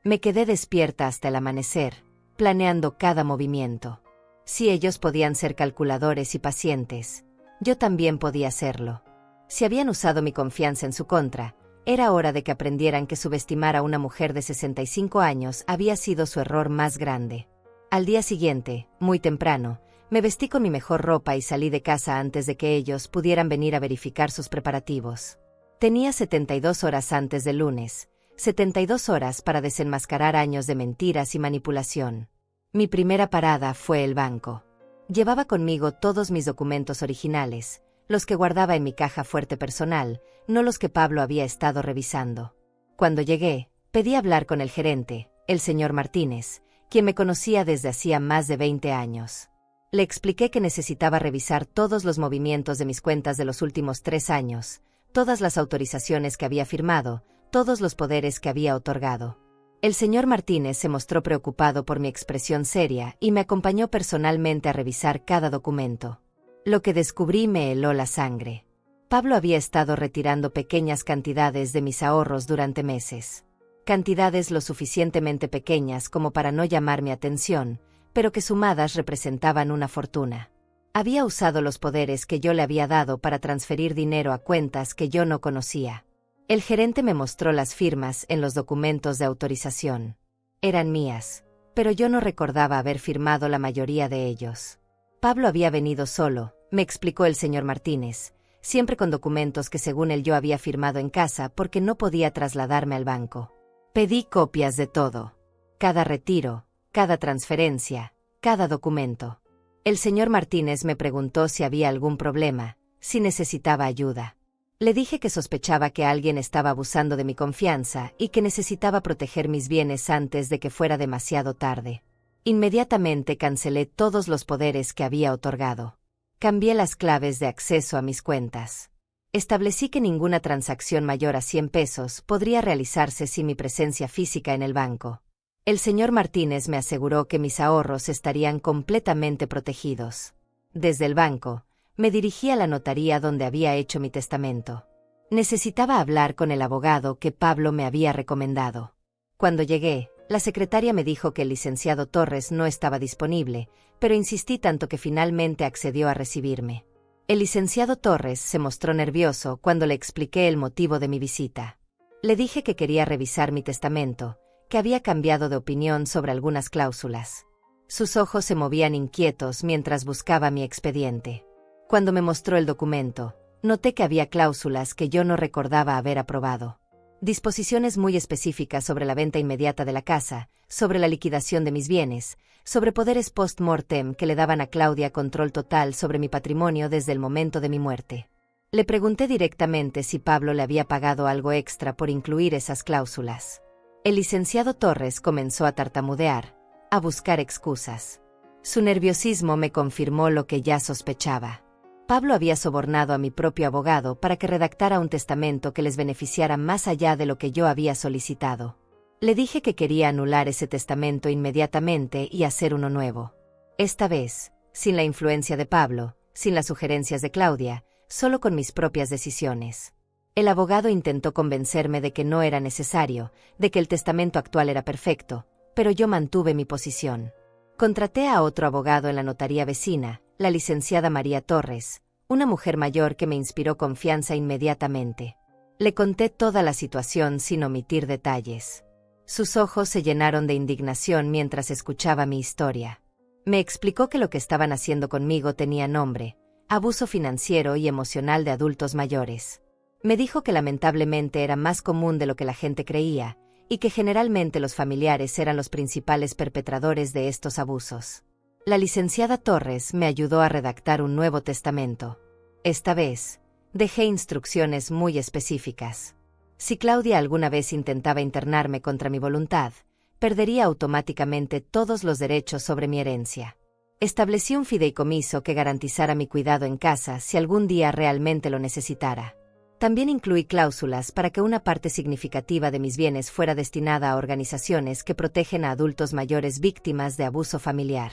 Me quedé despierta hasta el amanecer, planeando cada movimiento. Si ellos podían ser calculadores y pacientes, yo también podía serlo. Si habían usado mi confianza en su contra, era hora de que aprendieran que subestimar a una mujer de 65 años había sido su error más grande. Al día siguiente, muy temprano, me vestí con mi mejor ropa y salí de casa antes de que ellos pudieran venir a verificar sus preparativos. Tenía 72 horas antes del lunes, 72 horas para desenmascarar años de mentiras y manipulación. Mi primera parada fue el banco. Llevaba conmigo todos mis documentos originales, los que guardaba en mi caja fuerte personal, no los que Pablo había estado revisando. Cuando llegué, pedí hablar con el gerente, el señor Martínez, quien me conocía desde hacía más de 20 años. Le expliqué que necesitaba revisar todos los movimientos de mis cuentas de los últimos 3 años, todas las autorizaciones que había firmado, todos los poderes que había otorgado. El señor Martínez se mostró preocupado por mi expresión seria y me acompañó personalmente a revisar cada documento. Lo que descubrí me heló la sangre. Pablo había estado retirando pequeñas cantidades de mis ahorros durante meses. Cantidades lo suficientemente pequeñas como para no llamar mi atención, pero que sumadas representaban una fortuna. Había usado los poderes que yo le había dado para transferir dinero a cuentas que yo no conocía. El gerente me mostró las firmas en los documentos de autorización. Eran mías, pero yo no recordaba haber firmado la mayoría de ellos. Pablo había venido solo, me explicó el señor Martínez, siempre con documentos que según él yo había firmado en casa porque no podía trasladarme al banco. Pedí copias de todo. Cada retiro, cada transferencia, cada documento. El señor Martínez me preguntó si había algún problema, si necesitaba ayuda. Le dije que sospechaba que alguien estaba abusando de mi confianza y que necesitaba proteger mis bienes antes de que fuera demasiado tarde. Inmediatamente cancelé todos los poderes que había otorgado. Cambié las claves de acceso a mis cuentas. Establecí que ninguna transacción mayor a 100 pesos podría realizarse sin mi presencia física en el banco. El señor Martínez me aseguró que mis ahorros estarían completamente protegidos. Desde el banco, me dirigí a la notaría donde había hecho mi testamento. Necesitaba hablar con el abogado que Pablo me había recomendado. Cuando llegué, la secretaria me dijo que el licenciado Torres no estaba disponible, pero insistí tanto que finalmente accedió a recibirme. El licenciado Torres se mostró nervioso cuando le expliqué el motivo de mi visita. Le dije que quería revisar mi testamento, que había cambiado de opinión sobre algunas cláusulas. Sus ojos se movían inquietos mientras buscaba mi expediente. Cuando me mostró el documento, noté que había cláusulas que yo no recordaba haber aprobado. Disposiciones muy específicas sobre la venta inmediata de la casa, sobre la liquidación de mis bienes, sobre poderes post-mortem que le daban a Claudia control total sobre mi patrimonio desde el momento de mi muerte. Le pregunté directamente si Pablo le había pagado algo extra por incluir esas cláusulas. El licenciado Torres comenzó a tartamudear, a buscar excusas. Su nerviosismo me confirmó lo que ya sospechaba. Pablo había sobornado a mi propio abogado para que redactara un testamento que les beneficiara más allá de lo que yo había solicitado. Le dije que quería anular ese testamento inmediatamente y hacer uno nuevo. Esta vez, sin la influencia de Pablo, sin las sugerencias de Claudia, solo con mis propias decisiones. El abogado intentó convencerme de que no era necesario, de que el testamento actual era perfecto, pero yo mantuve mi posición. Contraté a otro abogado en la notaría vecina, la licenciada María Torres, una mujer mayor que me inspiró confianza inmediatamente. Le conté toda la situación sin omitir detalles. Sus ojos se llenaron de indignación mientras escuchaba mi historia. Me explicó que lo que estaban haciendo conmigo tenía nombre: abuso financiero y emocional de adultos mayores. Me dijo que lamentablemente era más común de lo que la gente creía, y que generalmente los familiares eran los principales perpetradores de estos abusos. La licenciada Torres me ayudó a redactar un nuevo testamento. Esta vez, dejé instrucciones muy específicas. Si Claudia alguna vez intentaba internarme contra mi voluntad, perdería automáticamente todos los derechos sobre mi herencia. Establecí un fideicomiso que garantizara mi cuidado en casa si algún día realmente lo necesitara. También incluí cláusulas para que una parte significativa de mis bienes fuera destinada a organizaciones que protegen a adultos mayores víctimas de abuso familiar.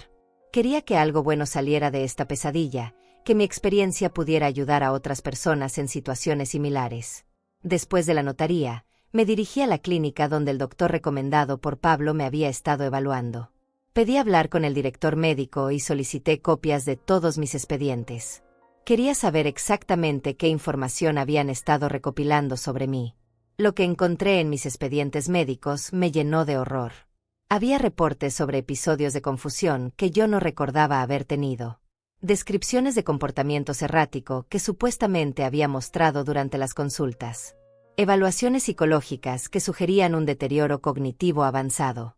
Quería que algo bueno saliera de esta pesadilla, que mi experiencia pudiera ayudar a otras personas en situaciones similares. Después de la notaría, me dirigí a la clínica donde el doctor recomendado por Pablo me había estado evaluando. Pedí hablar con el director médico y solicité copias de todos mis expedientes. Quería saber exactamente qué información habían estado recopilando sobre mí. Lo que encontré en mis expedientes médicos me llenó de horror. Había reportes sobre episodios de confusión que yo no recordaba haber tenido. Descripciones de comportamiento errático que supuestamente había mostrado durante las consultas. Evaluaciones psicológicas que sugerían un deterioro cognitivo avanzado.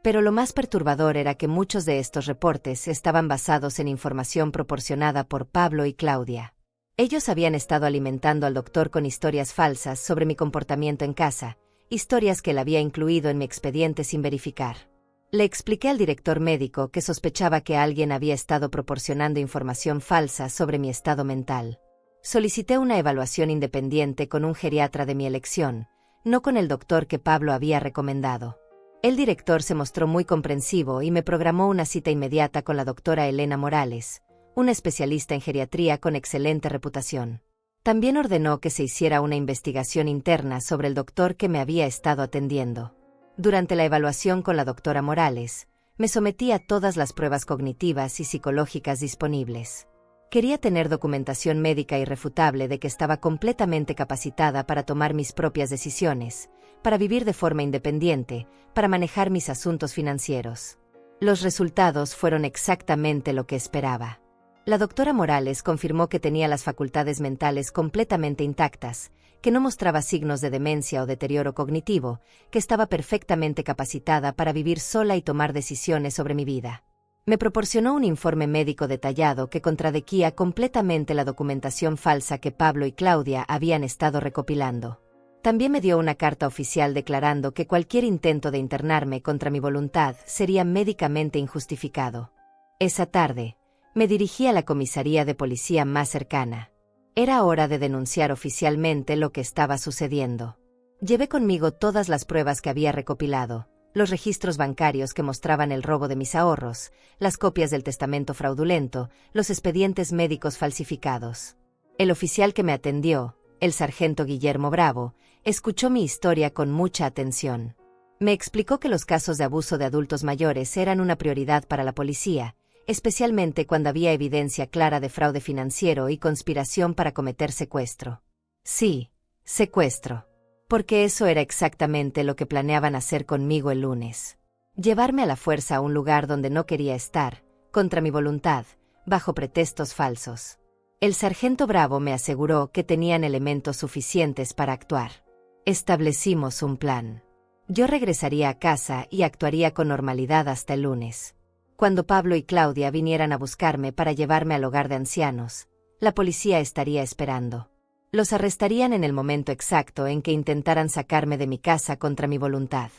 Pero lo más perturbador era que muchos de estos reportes estaban basados en información proporcionada por Pablo y Claudia. Ellos habían estado alimentando al doctor con historias falsas sobre mi comportamiento en casa, historias que él había incluido en mi expediente sin verificar. Le expliqué al director médico que sospechaba que alguien había estado proporcionando información falsa sobre mi estado mental. Solicité una evaluación independiente con un geriatra de mi elección, no con el doctor que Pablo había recomendado. El director se mostró muy comprensivo y me programó una cita inmediata con la doctora Elena Morales, una especialista en geriatría con excelente reputación. También ordenó que se hiciera una investigación interna sobre el doctor que me había estado atendiendo. Durante la evaluación con la doctora Morales, me sometí a todas las pruebas cognitivas y psicológicas disponibles. Quería tener documentación médica irrefutable de que estaba completamente capacitada para tomar mis propias decisiones, para vivir de forma independiente, para manejar mis asuntos financieros. Los resultados fueron exactamente lo que esperaba. La doctora Morales confirmó que tenía las facultades mentales completamente intactas, que no mostraba signos de demencia o deterioro cognitivo, que estaba perfectamente capacitada para vivir sola y tomar decisiones sobre mi vida. Me proporcionó un informe médico detallado que contradecía completamente la documentación falsa que Pablo y Claudia habían estado recopilando. También me dio una carta oficial declarando que cualquier intento de internarme contra mi voluntad sería médicamente injustificado. Esa tarde, me dirigí a la comisaría de policía más cercana. Era hora de denunciar oficialmente lo que estaba sucediendo. Llevé conmigo todas las pruebas que había recopilado, los registros bancarios que mostraban el robo de mis ahorros, las copias del testamento fraudulento, los expedientes médicos falsificados. El oficial que me atendió, el sargento Guillermo Bravo, escuchó mi historia con mucha atención. Me explicó que los casos de abuso de adultos mayores eran una prioridad para la policía, especialmente cuando había evidencia clara de fraude financiero y conspiración para cometer secuestro. Sí, secuestro. Porque eso era exactamente lo que planeaban hacer conmigo el lunes. Llevarme a la fuerza a un lugar donde no quería estar, contra mi voluntad, bajo pretextos falsos. El sargento Bravo me aseguró que tenían elementos suficientes para actuar. Establecimos un plan. Yo regresaría a casa y actuaría con normalidad hasta el lunes. Cuando Pablo y Claudia vinieran a buscarme para llevarme al hogar de ancianos, la policía estaría esperando. Los arrestarían en el momento exacto en que intentaran sacarme de mi casa contra mi voluntad.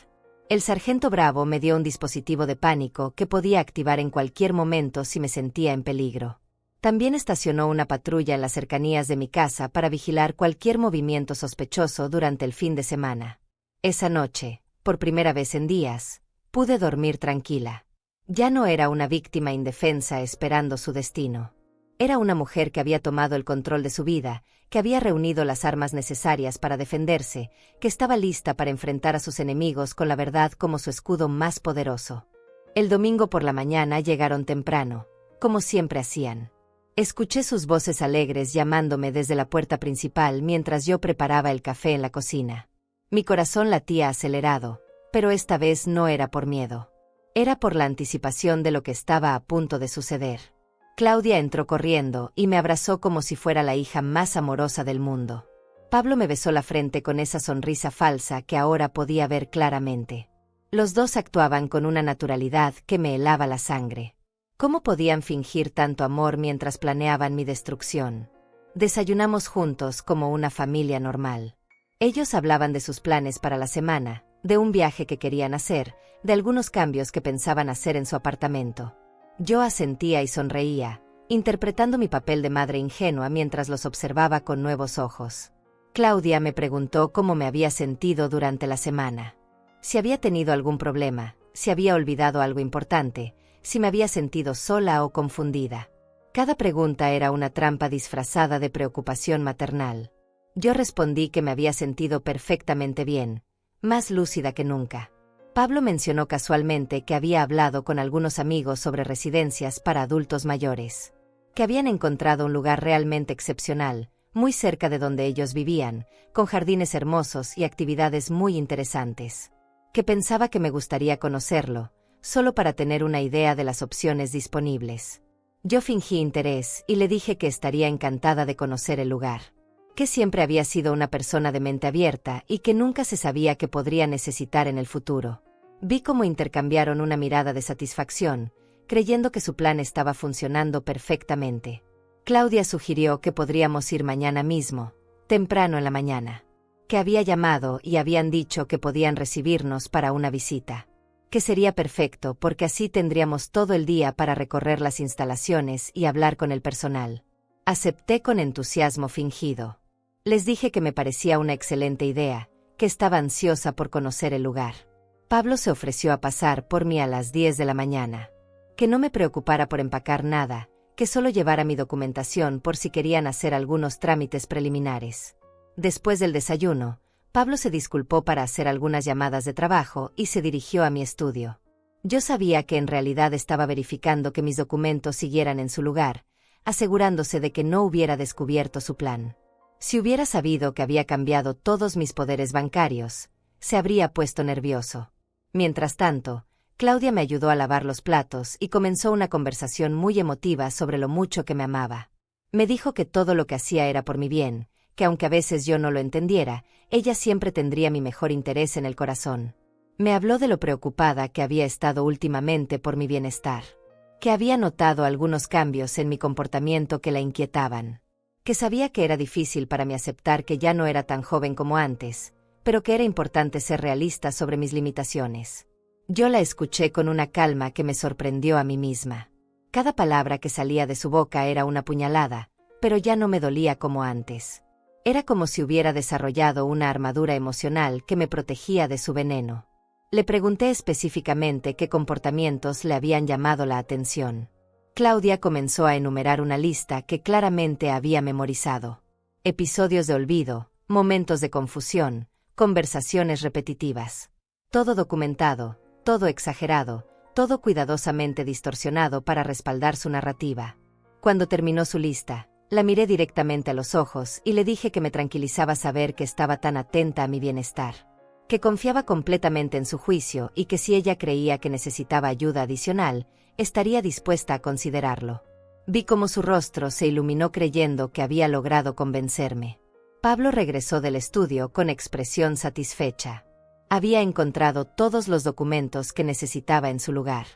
El sargento Bravo me dio un dispositivo de pánico que podía activar en cualquier momento si me sentía en peligro. También estacionó una patrulla en las cercanías de mi casa para vigilar cualquier movimiento sospechoso durante el fin de semana. Esa noche, por primera vez en días, pude dormir tranquila. Ya no era una víctima indefensa esperando su destino. Era una mujer que había tomado el control de su vida, que había reunido las armas necesarias para defenderse, que estaba lista para enfrentar a sus enemigos con la verdad como su escudo más poderoso. El domingo por la mañana llegaron temprano, como siempre hacían. Escuché sus voces alegres llamándome desde la puerta principal mientras yo preparaba el café en la cocina. Mi corazón latía acelerado, pero esta vez no era por miedo. Era por la anticipación de lo que estaba a punto de suceder. Claudia entró corriendo y me abrazó como si fuera la hija más amorosa del mundo. Pablo me besó la frente con esa sonrisa falsa que ahora podía ver claramente. Los dos actuaban con una naturalidad que me helaba la sangre. ¿Cómo podían fingir tanto amor mientras planeaban mi destrucción? Desayunamos juntos como una familia normal. Ellos hablaban de sus planes para la semana, de un viaje que querían hacer, de algunos cambios que pensaban hacer en su apartamento. Yo asentía y sonreía, interpretando mi papel de madre ingenua mientras los observaba con nuevos ojos. Claudia me preguntó cómo me había sentido durante la semana. Si había tenido algún problema, si había olvidado algo importante, si me había sentido sola o confundida. Cada pregunta era una trampa disfrazada de preocupación maternal. Yo respondí que me había sentido perfectamente bien, más lúcida que nunca. Pablo mencionó casualmente que había hablado con algunos amigos sobre residencias para adultos mayores, que habían encontrado un lugar realmente excepcional, muy cerca de donde ellos vivían, con jardines hermosos y actividades muy interesantes, que pensaba que me gustaría conocerlo, solo para tener una idea de las opciones disponibles. Yo fingí interés y le dije que estaría encantada de conocer el lugar, que siempre había sido una persona de mente abierta y que nunca se sabía qué podría necesitar en el futuro. Vi cómo intercambiaron una mirada de satisfacción, creyendo que su plan estaba funcionando perfectamente. Claudia sugirió que podríamos ir mañana mismo, temprano en la mañana, que había llamado y habían dicho que podían recibirnos para una visita, que sería perfecto porque así tendríamos todo el día para recorrer las instalaciones y hablar con el personal. Acepté con entusiasmo fingido. Les dije que me parecía una excelente idea, que estaba ansiosa por conocer el lugar. Pablo se ofreció a pasar por mí a las 10 de la mañana. Que no me preocupara por empacar nada, que solo llevara mi documentación por si querían hacer algunos trámites preliminares. Después del desayuno, Pablo se disculpó para hacer algunas llamadas de trabajo y se dirigió a mi estudio. Yo sabía que en realidad estaba verificando que mis documentos siguieran en su lugar, asegurándose de que no hubiera descubierto su plan. Si hubiera sabido que había cambiado todos mis poderes bancarios, se habría puesto nervioso. Mientras tanto, Claudia me ayudó a lavar los platos y comenzó una conversación muy emotiva sobre lo mucho que me amaba. Me dijo que todo lo que hacía era por mi bien, que aunque a veces yo no lo entendiera, ella siempre tendría mi mejor interés en el corazón. Me habló de lo preocupada que había estado últimamente por mi bienestar, que había notado algunos cambios en mi comportamiento que la inquietaban, que sabía que era difícil para mí aceptar que ya no era tan joven como antes, pero que era importante ser realista sobre mis limitaciones. Yo la escuché con una calma que me sorprendió a mí misma. Cada palabra que salía de su boca era una puñalada, pero ya no me dolía como antes. Era como si hubiera desarrollado una armadura emocional que me protegía de su veneno. Le pregunté específicamente qué comportamientos le habían llamado la atención. Claudia comenzó a enumerar una lista que claramente había memorizado. Episodios de olvido, momentos de confusión, conversaciones repetitivas. Todo documentado, todo exagerado, todo cuidadosamente distorsionado para respaldar su narrativa. Cuando terminó su lista, la miré directamente a los ojos y le dije que me tranquilizaba saber que estaba tan atenta a mi bienestar, que confiaba completamente en su juicio y que si ella creía que necesitaba ayuda adicional, estaría dispuesta a considerarlo. Vi cómo su rostro se iluminó creyendo que había logrado convencerme. Pablo regresó del estudio con expresión satisfecha. Había encontrado todos los documentos que necesitaba en su lugar.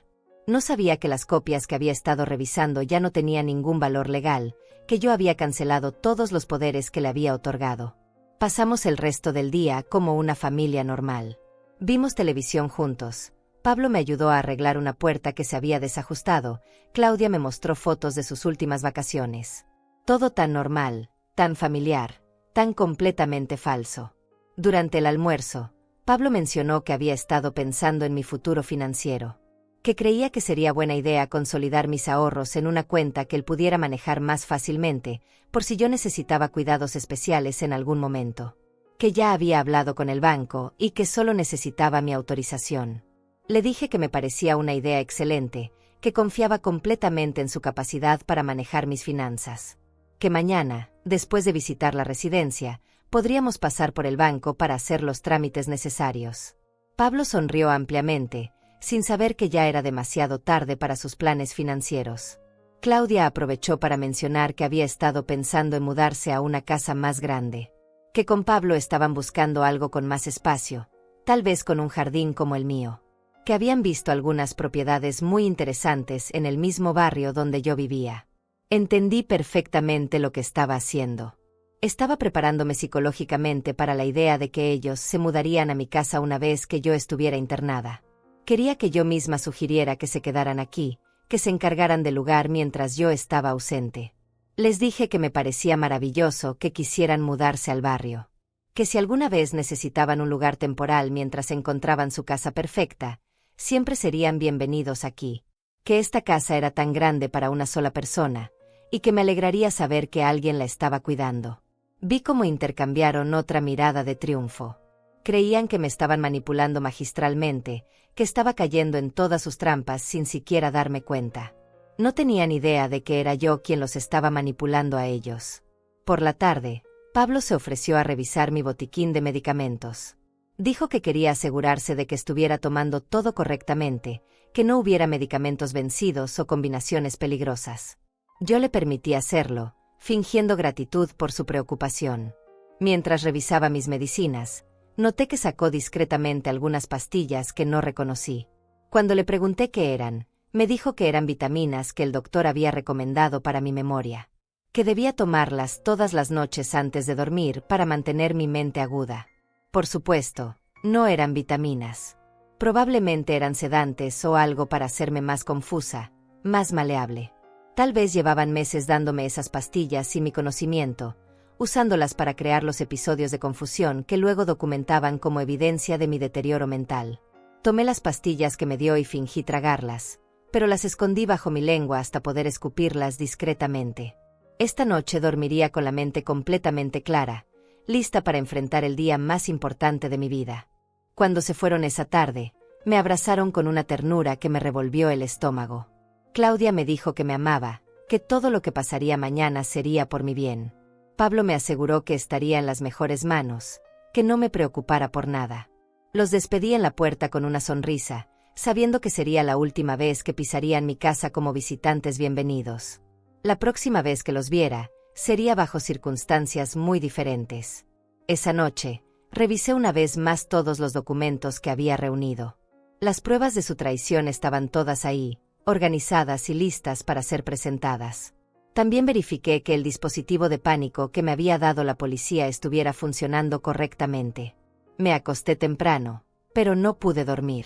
No sabía que las copias que había estado revisando ya no tenían ningún valor legal, que yo había cancelado todos los poderes que le había otorgado. Pasamos el resto del día como una familia normal. Vimos televisión juntos. Pablo me ayudó a arreglar una puerta que se había desajustado. Claudia me mostró fotos de sus últimas vacaciones. Todo tan normal, tan familiar, tan completamente falso. Durante el almuerzo, Pablo mencionó que había estado pensando en mi futuro financiero, que creía que sería buena idea consolidar mis ahorros en una cuenta que él pudiera manejar más fácilmente, por si yo necesitaba cuidados especiales en algún momento, que ya había hablado con el banco y que solo necesitaba mi autorización. Le dije que me parecía una idea excelente, que confiaba completamente en su capacidad para manejar mis finanzas. Que mañana, después de visitar la residencia, podríamos pasar por el banco para hacer los trámites necesarios. Pablo sonrió ampliamente, sin saber que ya era demasiado tarde para sus planes financieros. Claudia aprovechó para mencionar que había estado pensando en mudarse a una casa más grande. Que con Pablo estaban buscando algo con más espacio, tal vez con un jardín como el mío. Que habían visto algunas propiedades muy interesantes en el mismo barrio donde yo vivía. Entendí perfectamente lo que estaba haciendo. Estaba preparándome psicológicamente para la idea de que ellos se mudarían a mi casa una vez que yo estuviera internada. Quería que yo misma sugiriera que se quedaran aquí, que se encargaran del lugar mientras yo estaba ausente. Les dije que me parecía maravilloso que quisieran mudarse al barrio. Que si alguna vez necesitaban un lugar temporal mientras encontraban su casa perfecta, siempre serían bienvenidos aquí. Que esta casa era tan grande para una sola persona, y que me alegraría saber que alguien la estaba cuidando. Vi cómo intercambiaron otra mirada de triunfo. Creían que me estaban manipulando magistralmente, que estaba cayendo en todas sus trampas sin siquiera darme cuenta. No tenían idea de que era yo quien los estaba manipulando a ellos. Por la tarde, Pablo se ofreció a revisar mi botiquín de medicamentos. Dijo que quería asegurarse de que estuviera tomando todo correctamente, que no hubiera medicamentos vencidos o combinaciones peligrosas. Yo le permití hacerlo, fingiendo gratitud por su preocupación. Mientras revisaba mis medicinas, noté que sacó discretamente algunas pastillas que no reconocí. Cuando le pregunté qué eran, me dijo que eran vitaminas que el doctor había recomendado para mi memoria. Que debía tomarlas todas las noches antes de dormir para mantener mi mente aguda. Por supuesto, no eran vitaminas. Probablemente eran sedantes o algo para hacerme más confusa, más maleable. Tal vez llevaban meses dándome esas pastillas sin mi conocimiento, usándolas para crear los episodios de confusión que luego documentaban como evidencia de mi deterioro mental. Tomé las pastillas que me dio y fingí tragarlas, pero las escondí bajo mi lengua hasta poder escupirlas discretamente. Esta noche dormiría con la mente completamente clara, lista para enfrentar el día más importante de mi vida. Cuando se fueron esa tarde, me abrazaron con una ternura que me revolvió el estómago. Claudia me dijo que me amaba, que todo lo que pasaría mañana sería por mi bien. Pablo me aseguró que estaría en las mejores manos, que no me preocupara por nada. Los despedí en la puerta con una sonrisa, sabiendo que sería la última vez que pisarían mi casa como visitantes bienvenidos. La próxima vez que los viera, sería bajo circunstancias muy diferentes. Esa noche, revisé una vez más todos los documentos que había reunido. Las pruebas de su traición estaban todas ahí, organizadas y listas para ser presentadas. También verifiqué que el dispositivo de pánico que me había dado la policía estuviera funcionando correctamente. Me acosté temprano, pero no pude dormir.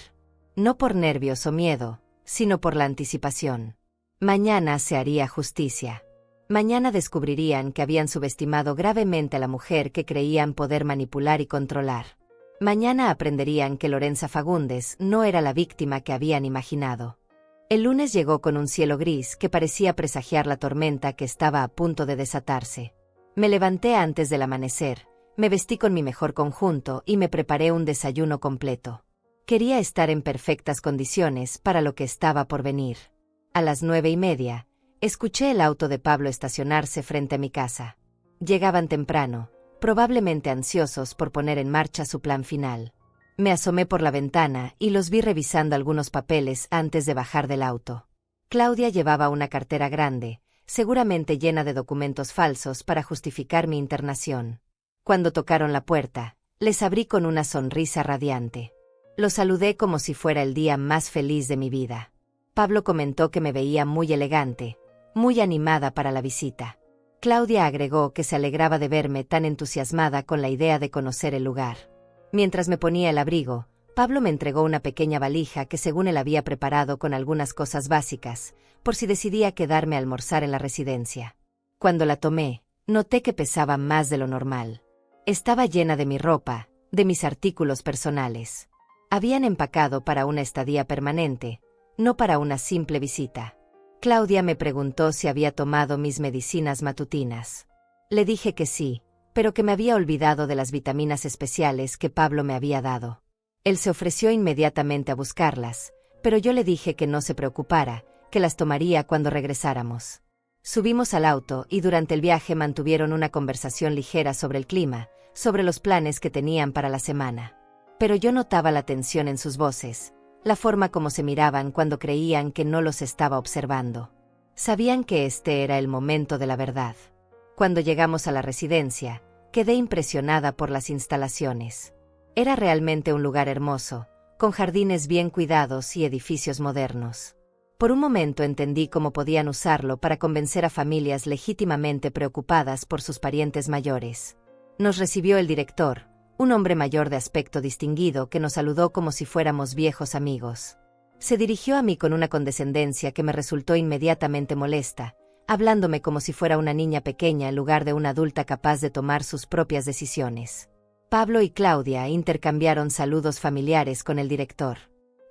No por nervios o miedo, sino por la anticipación. Mañana se haría justicia. Mañana descubrirían que habían subestimado gravemente a la mujer que creían poder manipular y controlar. Mañana aprenderían que Lorenza Fagundes no era la víctima que habían imaginado. El lunes llegó con un cielo gris que parecía presagiar la tormenta que estaba a punto de desatarse. Me levanté antes del amanecer, me vestí con mi mejor conjunto y me preparé un desayuno completo. Quería estar en perfectas condiciones para lo que estaba por venir. A las 9:30, escuché el auto de Pablo estacionarse frente a mi casa. Llegaban temprano, probablemente ansiosos por poner en marcha su plan final. Me asomé por la ventana y los vi revisando algunos papeles antes de bajar del auto. Claudia llevaba una cartera grande, seguramente llena de documentos falsos para justificar mi internación. Cuando tocaron la puerta, les abrí con una sonrisa radiante. Los saludé como si fuera el día más feliz de mi vida. Pablo comentó que me veía muy elegante, muy animada para la visita. Claudia agregó que se alegraba de verme tan entusiasmada con la idea de conocer el lugar. Mientras me ponía el abrigo, Pablo me entregó una pequeña valija que según él había preparado con algunas cosas básicas, por si decidía quedarme a almorzar en la residencia. Cuando la tomé, noté que pesaba más de lo normal. Estaba llena de mi ropa, de mis artículos personales. Habían empacado para una estadía permanente, no para una simple visita. Claudia me preguntó si había tomado mis medicinas matutinas. Le dije que sí, pero que me había olvidado de las vitaminas especiales que Pablo me había dado. Él se ofreció inmediatamente a buscarlas, pero yo le dije que no se preocupara, que las tomaría cuando regresáramos. Subimos al auto y durante el viaje mantuvieron una conversación ligera sobre el clima, sobre los planes que tenían para la semana. Pero yo notaba la tensión en sus voces, la forma como se miraban cuando creían que no los estaba observando. Sabían que este era el momento de la verdad. Cuando llegamos a la residencia, quedé impresionada por las instalaciones. Era realmente un lugar hermoso, con jardines bien cuidados y edificios modernos. Por un momento entendí cómo podían usarlo para convencer a familias legítimamente preocupadas por sus parientes mayores. Nos recibió el director, un hombre mayor de aspecto distinguido que nos saludó como si fuéramos viejos amigos. Se dirigió a mí con una condescendencia que me resultó inmediatamente molesta, hablándome como si fuera una niña pequeña en lugar de una adulta capaz de tomar sus propias decisiones. Pablo y Claudia intercambiaron saludos familiares con el director.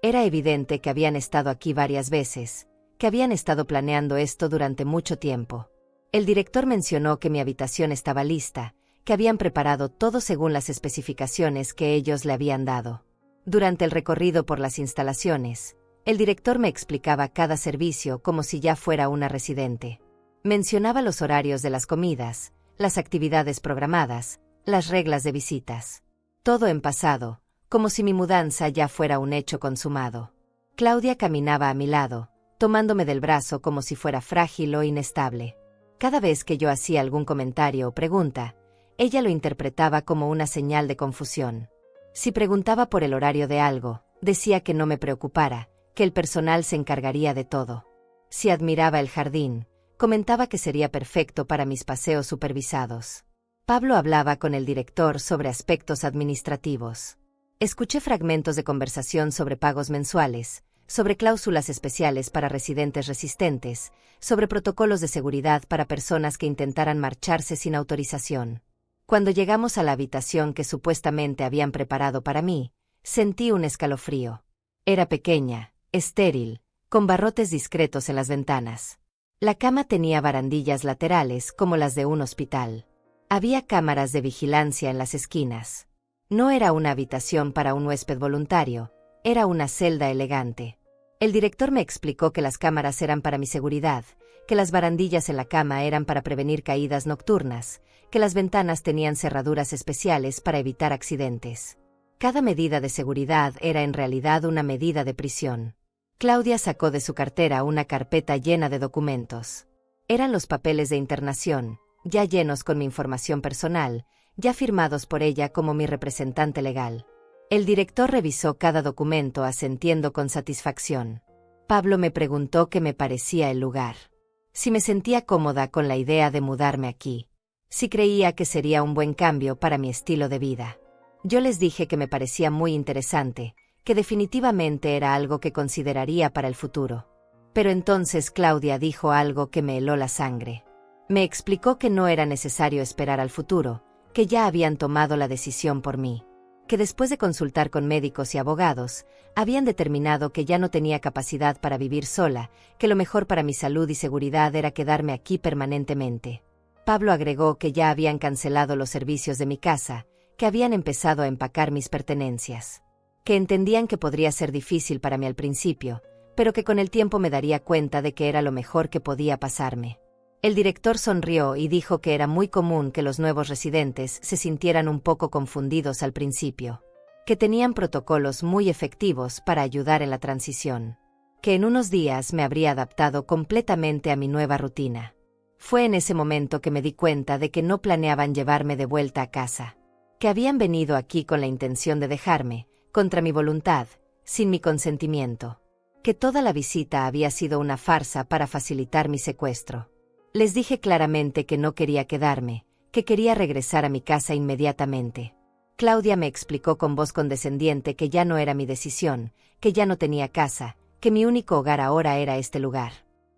Era evidente que habían estado aquí varias veces, que habían estado planeando esto durante mucho tiempo. El director mencionó que mi habitación estaba lista, que habían preparado todo según las especificaciones que ellos le habían dado. Durante el recorrido por las instalaciones, el director me explicaba cada servicio como si ya fuera una residente. Mencionaba los horarios de las comidas, las actividades programadas, las reglas de visitas. Todo en pasado, como si mi mudanza ya fuera un hecho consumado. Claudia caminaba a mi lado, tomándome del brazo como si fuera frágil o inestable. Cada vez que yo hacía algún comentario o pregunta, ella lo interpretaba como una señal de confusión. Si preguntaba por el horario de algo, decía que no me preocupara, que el personal se encargaría de todo. Si admiraba el jardín, comentaba que sería perfecto para mis paseos supervisados. Pablo hablaba con el director sobre aspectos administrativos. Escuché fragmentos de conversación sobre pagos mensuales, sobre cláusulas especiales para residentes resistentes, sobre protocolos de seguridad para personas que intentaran marcharse sin autorización. Cuando llegamos a la habitación que supuestamente habían preparado para mí, sentí un escalofrío. Era pequeña, estéril, con barrotes discretos en las ventanas. La cama tenía barandillas laterales como las de un hospital. Había cámaras de vigilancia en las esquinas. No era una habitación para un huésped voluntario, era una celda elegante. El director me explicó que las cámaras eran para mi seguridad, que las barandillas en la cama eran para prevenir caídas nocturnas, que las ventanas tenían cerraduras especiales para evitar accidentes. Cada medida de seguridad era en realidad una medida de prisión. Claudia sacó de su cartera una carpeta llena de documentos. Eran los papeles de internación, ya llenos con mi información personal, ya firmados por ella como mi representante legal. El director revisó cada documento asentiendo con satisfacción. Pablo me preguntó qué me parecía el lugar. Si me sentía cómoda con la idea de mudarme aquí. Si creía que sería un buen cambio para mi estilo de vida. Yo les dije que me parecía muy interesante, que definitivamente era algo que consideraría para el futuro. Pero entonces Claudia dijo algo que me heló la sangre. Me explicó que no era necesario esperar al futuro, que ya habían tomado la decisión por mí. Que después de consultar con médicos y abogados, habían determinado que ya no tenía capacidad para vivir sola, que lo mejor para mi salud y seguridad era quedarme aquí permanentemente. Pablo agregó que ya habían cancelado los servicios de mi casa, que habían empezado a empacar mis pertenencias. Que entendían que podría ser difícil para mí al principio, pero que con el tiempo me daría cuenta de que era lo mejor que podía pasarme. El director sonrió y dijo que era muy común que los nuevos residentes se sintieran un poco confundidos al principio, que tenían protocolos muy efectivos para ayudar en la transición, que en unos días me habría adaptado completamente a mi nueva rutina. Fue en ese momento que me di cuenta de que no planeaban llevarme de vuelta a casa, que habían venido aquí con la intención de dejarme, contra mi voluntad, sin mi consentimiento, que toda la visita había sido una farsa para facilitar mi secuestro. Les dije claramente que no quería quedarme, que quería regresar a mi casa inmediatamente. Claudia me explicó con voz condescendiente que ya no era mi decisión, que ya no tenía casa, que mi único hogar ahora era este lugar.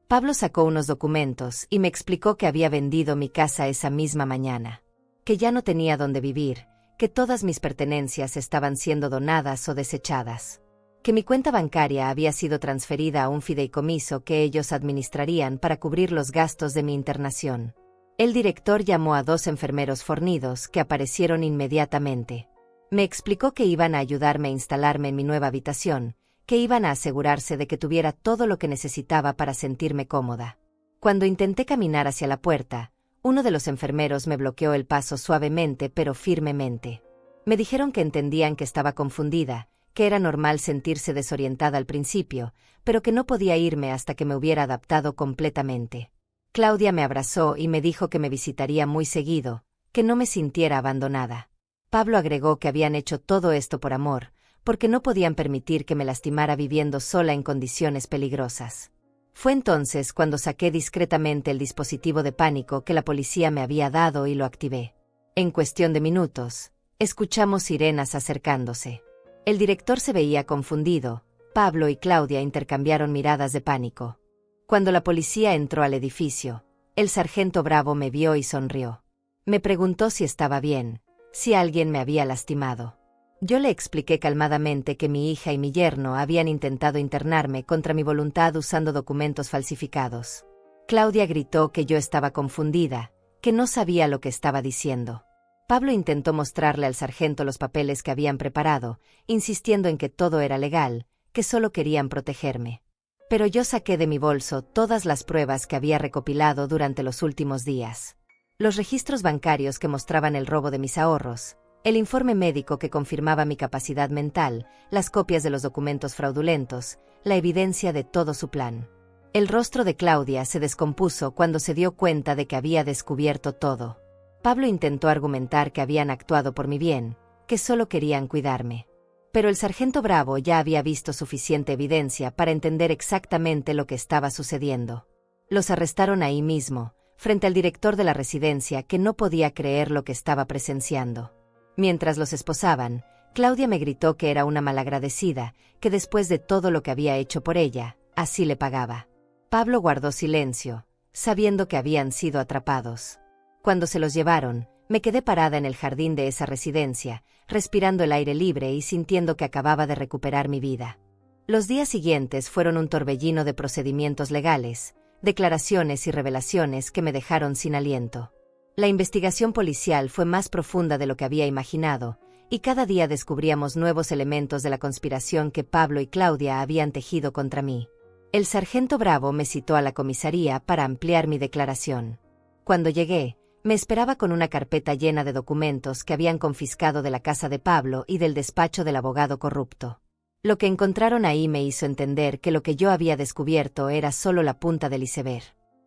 Pablo sacó unos documentos y me explicó que había vendido mi casa esa misma mañana, que ya no tenía dónde vivir, que todas mis pertenencias estaban siendo donadas o desechadas. Que mi cuenta bancaria había sido transferida a un fideicomiso que ellos administrarían para cubrir los gastos de mi internación. El director llamó a 2 enfermeros fornidos que aparecieron inmediatamente. Me explicó que iban a ayudarme a instalarme en mi nueva habitación, que iban a asegurarse de que tuviera todo lo que necesitaba para sentirme cómoda. Cuando intenté caminar hacia la puerta, uno de los enfermeros me bloqueó el paso suavemente pero firmemente. Me dijeron que entendían que estaba confundida, que era normal sentirse desorientada al principio, pero que no podía irme hasta que me hubiera adaptado completamente. Claudia me abrazó y me dijo que me visitaría muy seguido, que no me sintiera abandonada. Pablo agregó que habían hecho todo esto por amor, porque no podían permitir que me lastimara viviendo sola en condiciones peligrosas. Fue entonces cuando saqué discretamente el dispositivo de pánico que la policía me había dado y lo activé. En cuestión de minutos, escuchamos sirenas acercándose. El director se veía confundido. Pablo y Claudia intercambiaron miradas de pánico. Cuando la policía entró al edificio, el sargento Bravo me vio y sonrió. Me preguntó si estaba bien, si alguien me había lastimado. Yo le expliqué calmadamente que mi hija y mi yerno habían intentado internarme contra mi voluntad usando documentos falsificados. Claudia gritó que yo estaba confundida, que no sabía lo que estaba diciendo. Pablo intentó mostrarle al sargento los papeles que habían preparado, insistiendo en que todo era legal, que solo querían protegerme. Pero yo saqué de mi bolso todas las pruebas que había recopilado durante los últimos días. Los registros bancarios que mostraban el robo de mis ahorros, el informe médico que confirmaba mi capacidad mental, las copias de los documentos fraudulentos, la evidencia de todo su plan. El rostro de Claudia se descompuso cuando se dio cuenta de que había descubierto todo. Pablo intentó argumentar que habían actuado por mi bien, que solo querían cuidarme. Pero el sargento Bravo ya había visto suficiente evidencia para entender exactamente lo que estaba sucediendo. Los arrestaron ahí mismo, frente al director de la residencia, que no podía creer lo que estaba presenciando. Mientras los esposaban, Claudia me gritó que era una malagradecida, que después de todo lo que había hecho por ella, así le pagaba. Pablo guardó silencio, sabiendo que habían sido atrapados. Cuando se los llevaron, me quedé parada en el jardín de esa residencia, respirando el aire libre y sintiendo que acababa de recuperar mi vida. Los días siguientes fueron un torbellino de procedimientos legales, declaraciones y revelaciones que me dejaron sin aliento. La investigación policial fue más profunda de lo que había imaginado, y cada día descubríamos nuevos elementos de la conspiración que Pablo y Claudia habían tejido contra mí. El sargento Bravo me citó a la comisaría para ampliar mi declaración. Cuando llegué, me esperaba con una carpeta llena de documentos que habían confiscado de la casa de Pablo y del despacho del abogado corrupto. Lo que encontraron ahí me hizo entender que lo que yo había descubierto era solo la punta del iceberg.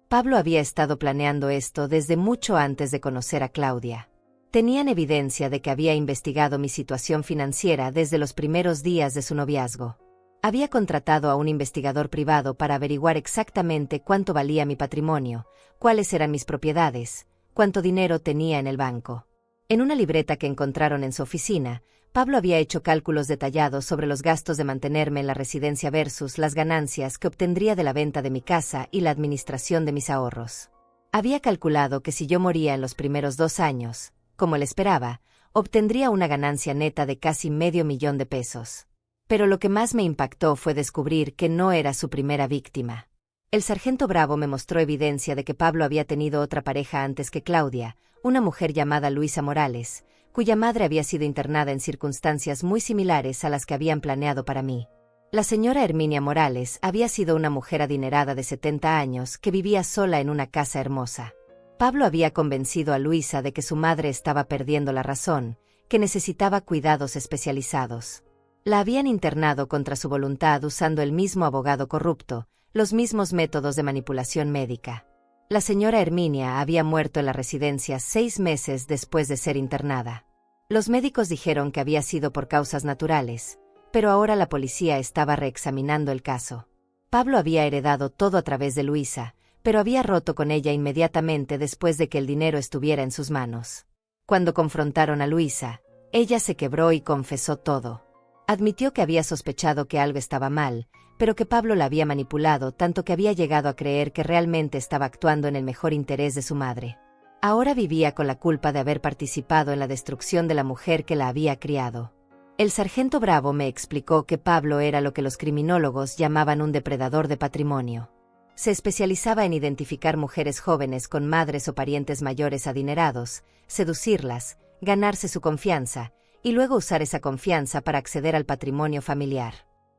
Pablo había estado planeando esto desde mucho antes de conocer a Claudia. Tenían evidencia de que había investigado mi situación financiera desde los primeros días de su noviazgo. Había contratado a un investigador privado para averiguar exactamente cuánto valía mi patrimonio, cuáles eran mis propiedades, cuánto dinero tenía en el banco. En una libreta que encontraron en su oficina, Pablo había hecho cálculos detallados sobre los gastos de mantenerme en la residencia versus las ganancias que obtendría de la venta de mi casa y la administración de mis ahorros. Había calculado que si yo moría en los primeros 2 años, como él esperaba, obtendría una ganancia neta de casi $500,000. Pero lo que más me impactó fue descubrir que no era su primera víctima. El sargento Bravo me mostró evidencia de que Pablo había tenido otra pareja antes que Claudia, una mujer llamada Luisa Morales, cuya madre había sido internada en circunstancias muy similares a las que habían planeado para mí. La señora Herminia Morales había sido una mujer adinerada de 70 años que vivía sola en una casa hermosa. Pablo había convencido a Luisa de que su madre estaba perdiendo la razón, que necesitaba cuidados especializados. La habían internado contra su voluntad usando el mismo abogado corrupto, los mismos métodos de manipulación médica. La señora Herminia había muerto en la residencia 6 meses después de ser internada. Los médicos dijeron que había sido por causas naturales, pero ahora la policía estaba reexaminando el caso. Pablo había heredado todo a través de Luisa, pero había roto con ella inmediatamente después de que el dinero estuviera en sus manos. Cuando confrontaron a Luisa, ella se quebró y confesó todo. Admitió que había sospechado que algo estaba mal, pero que Pablo la había manipulado tanto que había llegado a creer que realmente estaba actuando en el mejor interés de su madre. Ahora vivía con la culpa de haber participado en la destrucción de la mujer que la había criado. El sargento Bravo me explicó que Pablo era lo que los criminólogos llamaban un depredador de patrimonio. Se especializaba en identificar mujeres jóvenes con madres o parientes mayores adinerados, seducirlas, ganarse su confianza, y luego usar esa confianza para acceder al patrimonio familiar.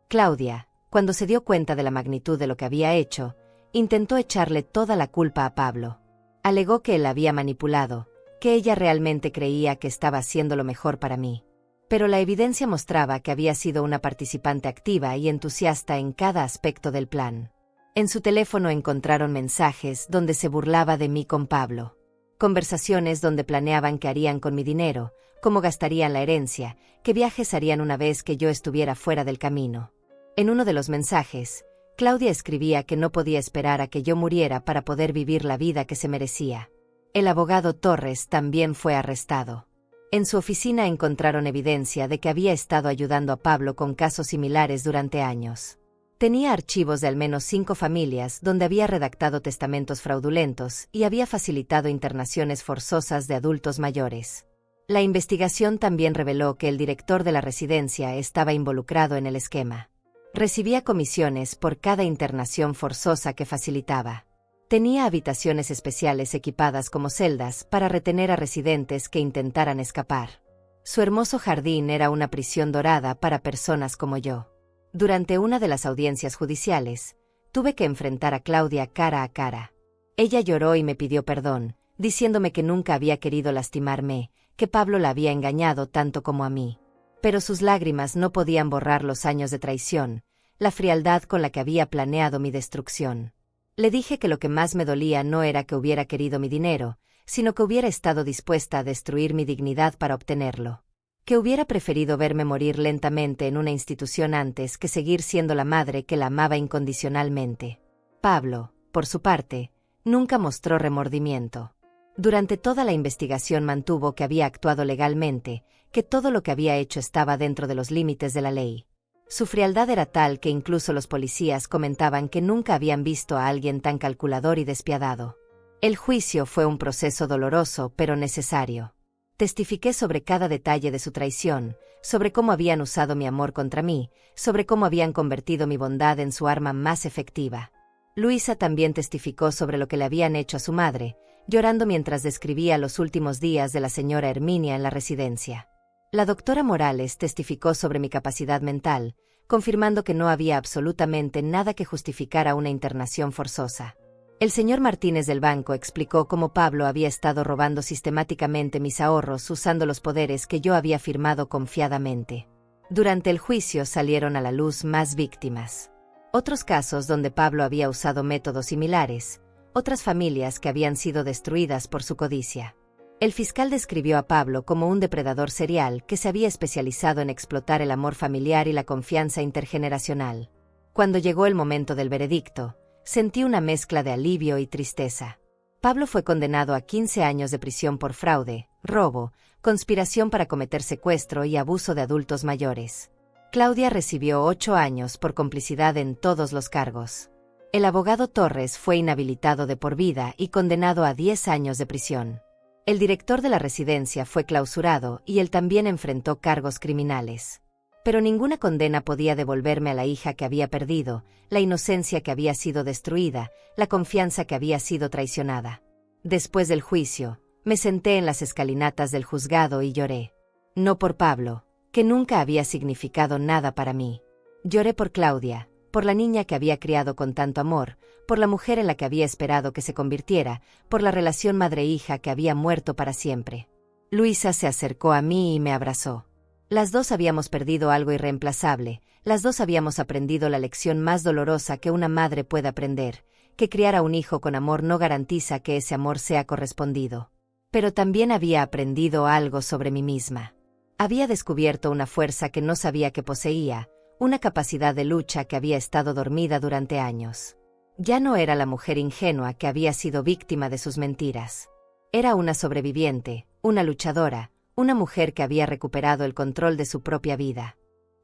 Claudia, cuando se dio cuenta de la magnitud de lo que había hecho, intentó echarle toda la culpa a Pablo. Alegó que él la había manipulado, que ella realmente creía que estaba haciendo lo mejor para mí. Pero la evidencia mostraba que había sido una participante activa y entusiasta en cada aspecto del plan. En su teléfono encontraron mensajes donde se burlaba de mí con Pablo. Conversaciones donde planeaban qué harían con mi dinero, cómo gastarían la herencia, qué viajes harían una vez que yo estuviera fuera del camino. En uno de los mensajes, Claudia escribía que no podía esperar a que yo muriera para poder vivir la vida que se merecía. El abogado Torres también fue arrestado. En su oficina encontraron evidencia de que había estado ayudando a Pablo con casos similares durante años. Tenía archivos de al menos 5 familias donde había redactado testamentos fraudulentos y había facilitado internaciones forzosas de adultos mayores. La investigación también reveló que el director de la residencia estaba involucrado en el esquema. Recibía comisiones por cada internación forzosa que facilitaba. Tenía habitaciones especiales equipadas como celdas para retener a residentes que intentaran escapar. Su hermoso jardín era una prisión dorada para personas como yo. Durante una de las audiencias judiciales, tuve que enfrentar a Claudia cara a cara. Ella lloró y me pidió perdón, diciéndome que nunca había querido lastimarme, que Pablo la había engañado tanto como a mí. Pero sus lágrimas no podían borrar los años de traición, la frialdad con la que había planeado mi destrucción. Le dije que lo que más me dolía no era que hubiera querido mi dinero, sino que hubiera estado dispuesta a destruir mi dignidad para obtenerlo. Que hubiera preferido verme morir lentamente en una institución antes que seguir siendo la madre que la amaba incondicionalmente. Pablo, por su parte, nunca mostró remordimiento. Durante toda la investigación mantuvo que había actuado legalmente, que todo lo que había hecho estaba dentro de los límites de la ley. Su frialdad era tal que incluso los policías comentaban que nunca habían visto a alguien tan calculador y despiadado. El juicio fue un proceso doloroso pero necesario. Testifiqué sobre cada detalle de su traición, sobre cómo habían usado mi amor contra mí, sobre cómo habían convertido mi bondad en su arma más efectiva. Luisa también testificó sobre lo que le habían hecho a su madre, llorando mientras describía los últimos días de la señora Herminia en la residencia. La doctora Morales testificó sobre mi capacidad mental, confirmando que no había absolutamente nada que justificara una internación forzosa. El señor Martínez del banco explicó cómo Pablo había estado robando sistemáticamente mis ahorros usando los poderes que yo había firmado confiadamente. Durante el juicio salieron a la luz más víctimas. Otros casos donde Pablo había usado métodos similares, otras familias que habían sido destruidas por su codicia. El fiscal describió a Pablo como un depredador serial que se había especializado en explotar el amor familiar y la confianza intergeneracional. Cuando llegó el momento del veredicto, sentí una mezcla de alivio y tristeza. Pablo fue condenado a 15 años de prisión por fraude, robo, conspiración para cometer secuestro y abuso de adultos mayores. Claudia recibió 8 años por complicidad en todos los cargos. El abogado Torres fue inhabilitado de por vida y condenado a 10 años de prisión. El director de la residencia fue clausurado y él también enfrentó cargos criminales. Pero ninguna condena podía devolverme a la hija que había perdido, la inocencia que había sido destruida, la confianza que había sido traicionada. Después del juicio, me senté en las escalinatas del juzgado y lloré. No por Pablo, que nunca había significado nada para mí. Lloré por Claudia, por la niña que había criado con tanto amor, por la mujer en la que había esperado que se convirtiera, por la relación madre-hija que había muerto para siempre. Luisa se acercó a mí y me abrazó. Las dos habíamos perdido algo irreemplazable, las dos habíamos aprendido la lección más dolorosa que una madre puede aprender, que criar a un hijo con amor no garantiza que ese amor sea correspondido. Pero también había aprendido algo sobre mí misma. Había descubierto una fuerza que no sabía que poseía, una capacidad de lucha que había estado dormida durante años. Ya no era la mujer ingenua que había sido víctima de sus mentiras. Era una sobreviviente, una luchadora, una mujer que había recuperado el control de su propia vida.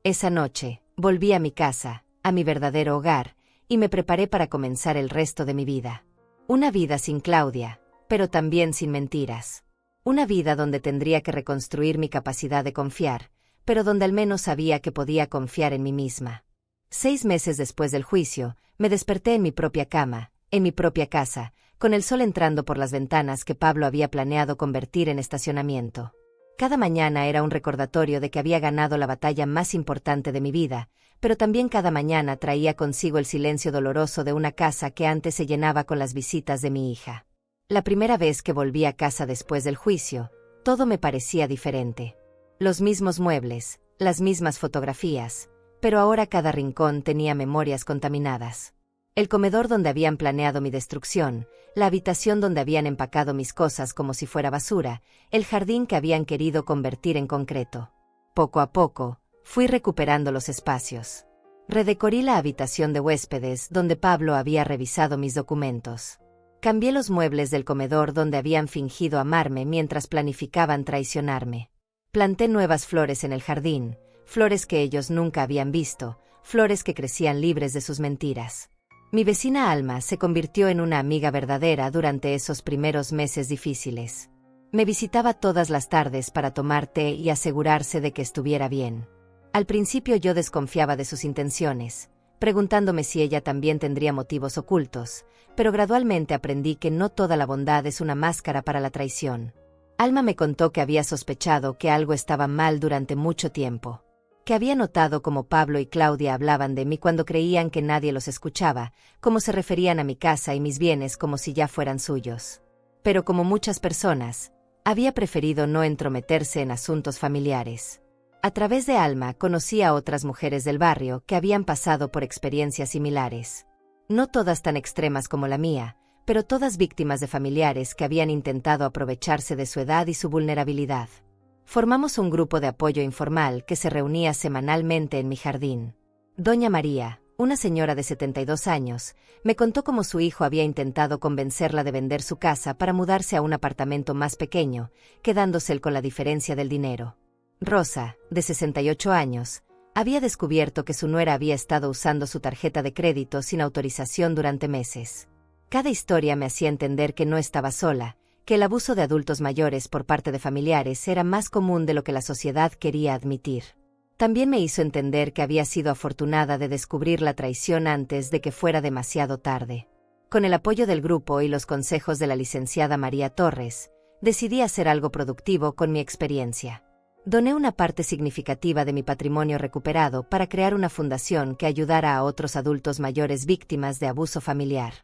Esa noche, volví a mi casa, a mi verdadero hogar, y me preparé para comenzar el resto de mi vida. Una vida sin Claudia, pero también sin mentiras. Una vida donde tendría que reconstruir mi capacidad de confiar, pero donde al menos sabía que podía confiar en mí misma. 6 meses después del juicio, me desperté en mi propia cama, en mi propia casa, con el sol entrando por las ventanas que Pablo había planeado convertir en estacionamiento. Cada mañana era un recordatorio de que había ganado la batalla más importante de mi vida, pero también cada mañana traía consigo el silencio doloroso de una casa que antes se llenaba con las visitas de mi hija. La primera vez que volví a casa después del juicio, todo me parecía diferente. Los mismos muebles, las mismas fotografías, pero ahora cada rincón tenía memorias contaminadas. El comedor donde habían planeado mi destrucción, la habitación donde habían empacado mis cosas como si fuera basura, el jardín que habían querido convertir en concreto. Poco a poco, fui recuperando los espacios. Redecoré la habitación de huéspedes donde Pablo había revisado mis documentos. Cambié los muebles del comedor donde habían fingido amarme mientras planificaban traicionarme. Planté nuevas flores en el jardín, flores que ellos nunca habían visto, flores que crecían libres de sus mentiras. Mi vecina Alma se convirtió en una amiga verdadera durante esos primeros meses difíciles. Me visitaba todas las tardes para tomar té y asegurarse de que estuviera bien. Al principio yo desconfiaba de sus intenciones, preguntándome si ella también tendría motivos ocultos, pero gradualmente aprendí que no toda la bondad es una máscara para la traición. Alma me contó que había sospechado que algo estaba mal durante mucho tiempo, que había notado cómo Pablo y Claudia hablaban de mí cuando creían que nadie los escuchaba, cómo se referían a mi casa y mis bienes como si ya fueran suyos. Pero como muchas personas, había preferido no entrometerse en asuntos familiares. A través de Alma conocí a otras mujeres del barrio que habían pasado por experiencias similares. No todas tan extremas como la mía, pero todas víctimas de familiares que habían intentado aprovecharse de su edad y su vulnerabilidad. Formamos un grupo de apoyo informal que se reunía semanalmente en mi jardín. Doña María, una señora de 72 años, me contó cómo su hijo había intentado convencerla de vender su casa para mudarse a un apartamento más pequeño, quedándose él con la diferencia del dinero. Rosa, de 68 años, había descubierto que su nuera había estado usando su tarjeta de crédito sin autorización durante meses. Cada historia me hacía entender que no estaba sola, que el abuso de adultos mayores por parte de familiares era más común de lo que la sociedad quería admitir. También me hizo entender que había sido afortunada de descubrir la traición antes de que fuera demasiado tarde. Con el apoyo del grupo y los consejos de la licenciada María Torres, decidí hacer algo productivo con mi experiencia. Doné una parte significativa de mi patrimonio recuperado para crear una fundación que ayudara a otros adultos mayores víctimas de abuso familiar.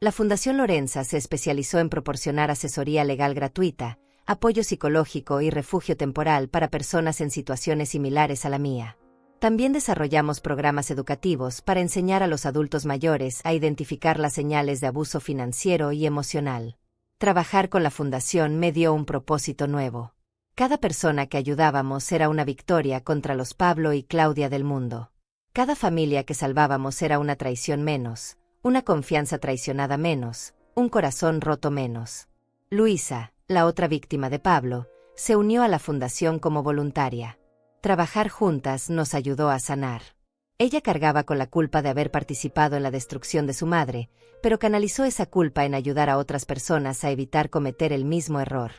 La Fundación Lorenza se especializó en proporcionar asesoría legal gratuita, apoyo psicológico y refugio temporal para personas en situaciones similares a la mía. También desarrollamos programas educativos para enseñar a los adultos mayores a identificar las señales de abuso financiero y emocional. Trabajar con la Fundación me dio un propósito nuevo. Cada persona que ayudábamos era una victoria contra los Pablo y Claudia del mundo. Cada familia que salvábamos era una traición menos, una confianza traicionada menos, un corazón roto menos. Luisa, la otra víctima de Pablo, se unió a la fundación como voluntaria. Trabajar juntas nos ayudó a sanar. Ella cargaba con la culpa de haber participado en la destrucción de su madre, pero canalizó esa culpa en ayudar a otras personas a evitar cometer el mismo error.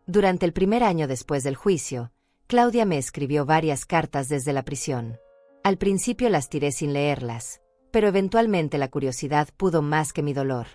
Durante el primer año después del juicio, Claudia me escribió varias cartas desde la prisión. Al principio las tiré sin leerlas, pero eventualmente la curiosidad pudo más que mi dolor.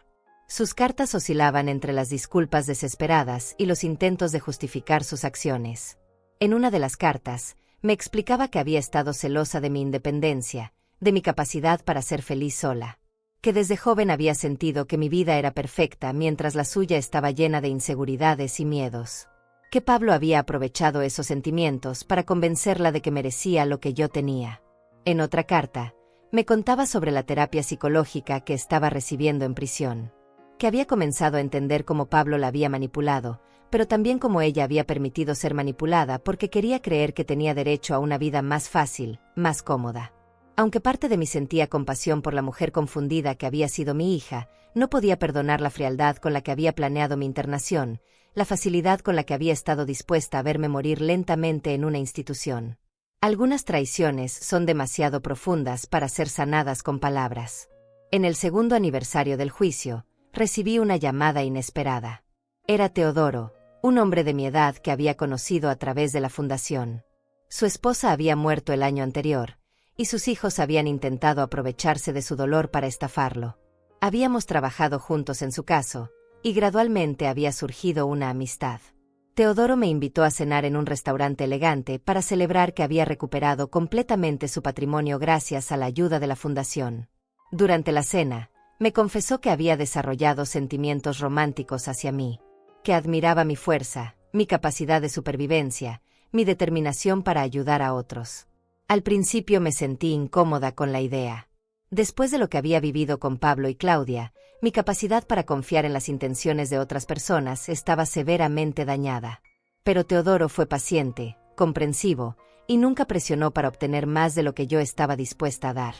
Sus cartas oscilaban entre las disculpas desesperadas y los intentos de justificar sus acciones. En una de las cartas, me explicaba que había estado celosa de mi independencia, de mi capacidad para ser feliz sola, que desde joven había sentido que mi vida era perfecta mientras la suya estaba llena de inseguridades y miedos, que Pablo había aprovechado esos sentimientos para convencerla de que merecía lo que yo tenía. En otra carta, me contaba sobre la terapia psicológica que estaba recibiendo en prisión, que había comenzado a entender cómo Pablo la había manipulado, pero también cómo ella había permitido ser manipulada porque quería creer que tenía derecho a una vida más fácil, más cómoda. Aunque parte de mí sentía compasión por la mujer confundida que había sido mi hija, no podía perdonar la frialdad con la que había planeado mi internación, la facilidad con la que había estado dispuesta a verme morir lentamente en una institución. Algunas traiciones son demasiado profundas para ser sanadas con palabras. En el segundo aniversario del juicio, recibí una llamada inesperada. Era Teodoro, un hombre de mi edad que había conocido a través de la fundación. Su esposa había muerto el año anterior, y sus hijos habían intentado aprovecharse de su dolor para estafarlo. Habíamos trabajado juntos en su caso, y gradualmente había surgido una amistad. Teodoro me invitó a cenar en un restaurante elegante para celebrar que había recuperado completamente su patrimonio gracias a la ayuda de la fundación. Durante la cena, me confesó que había desarrollado sentimientos románticos hacia mí, que admiraba mi fuerza, mi capacidad de supervivencia, mi determinación para ayudar a otros. Al principio me sentí incómoda con la idea. Después de lo que había vivido con Pablo y Claudia, mi capacidad para confiar en las intenciones de otras personas estaba severamente dañada. Pero Teodoro fue paciente, comprensivo, y nunca presionó para obtener más de lo que yo estaba dispuesta a dar.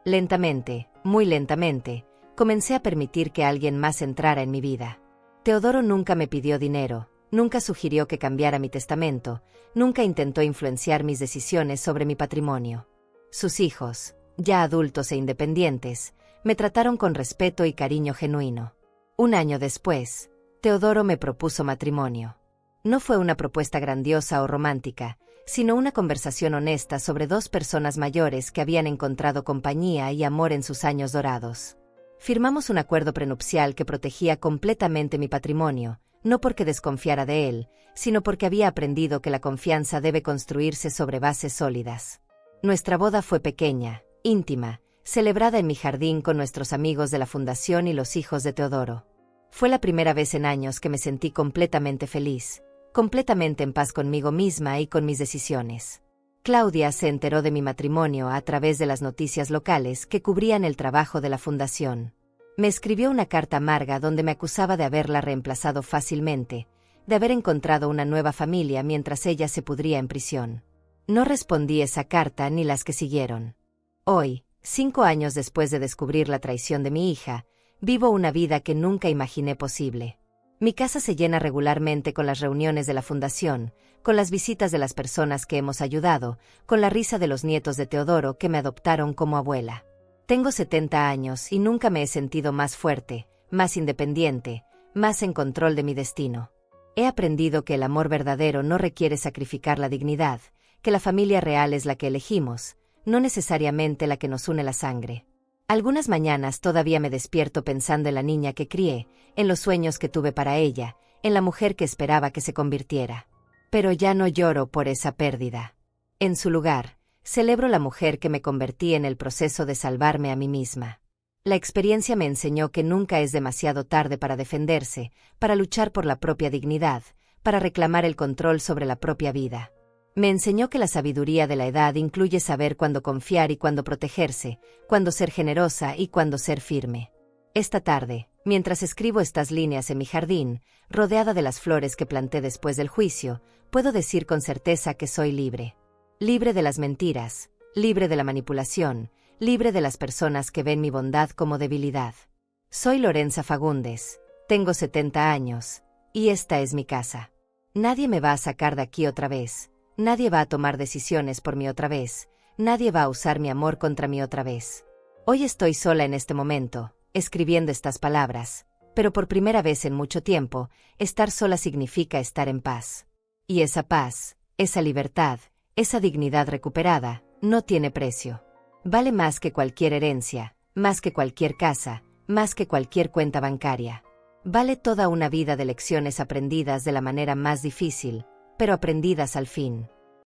Lentamente, muy lentamente, comencé a permitir que alguien más entrara en mi vida. Teodoro nunca me pidió dinero, nunca sugirió que cambiara mi testamento, nunca intentó influenciar mis decisiones sobre mi patrimonio. Sus hijos, ya adultos e independientes, me trataron con respeto y cariño genuino. Un año después, Teodoro me propuso matrimonio. No fue una propuesta grandiosa o romántica, sino una conversación honesta sobre dos personas mayores que habían encontrado compañía y amor en sus años dorados. Firmamos un acuerdo prenupcial que protegía completamente mi patrimonio, no porque desconfiara de él, sino porque había aprendido que la confianza debe construirse sobre bases sólidas. Nuestra boda fue pequeña, íntima, celebrada en mi jardín con nuestros amigos de la fundación y los hijos de Teodoro. Fue la primera vez en años que me sentí completamente feliz, completamente en paz conmigo misma y con mis decisiones. Claudia se enteró de mi matrimonio a través de las noticias locales que cubrían el trabajo de la fundación. Me escribió una carta amarga donde me acusaba de haberla reemplazado fácilmente, de haber encontrado una nueva familia mientras ella se pudría en prisión. No respondí esa carta ni las que siguieron. Hoy, 5 años después de descubrir la traición de mi hija, vivo una vida que nunca imaginé posible. Mi casa se llena regularmente con las reuniones de la fundación, con las visitas de las personas que hemos ayudado, con la risa de los nietos de Teodoro que me adoptaron como abuela. Tengo 70 años y nunca me he sentido más fuerte, más independiente, más en control de mi destino. He aprendido que el amor verdadero no requiere sacrificar la dignidad, que la familia real es la que elegimos, no necesariamente la que nos une la sangre. Algunas mañanas todavía me despierto pensando en la niña que crié, en los sueños que tuve para ella, en la mujer que esperaba que se convirtiera. Pero ya no lloro por esa pérdida. En su lugar, celebro la mujer que me convertí en el proceso de salvarme a mí misma. La experiencia me enseñó que nunca es demasiado tarde para defenderse, para luchar por la propia dignidad, para reclamar el control sobre la propia vida. Me enseñó que la sabiduría de la edad incluye saber cuándo confiar y cuándo protegerse, cuándo ser generosa y cuándo ser firme. Esta tarde, mientras escribo estas líneas en mi jardín, rodeada de las flores que planté después del juicio, puedo decir con certeza que soy libre. Libre de las mentiras, libre de la manipulación, libre de las personas que ven mi bondad como debilidad. Soy Lorenza Fagundes, tengo 70 años, y esta es mi casa. Nadie me va a sacar de aquí otra vez. Nadie va a tomar decisiones por mí otra vez, nadie va a usar mi amor contra mí otra vez. Hoy estoy sola en este momento, escribiendo estas palabras, pero por primera vez en mucho tiempo, estar sola significa estar en paz. Y esa paz, esa libertad, esa dignidad recuperada, no tiene precio. Vale más que cualquier herencia, más que cualquier casa, más que cualquier cuenta bancaria. Vale toda una vida de lecciones aprendidas de la manera más difícil, pero aprendidas al fin.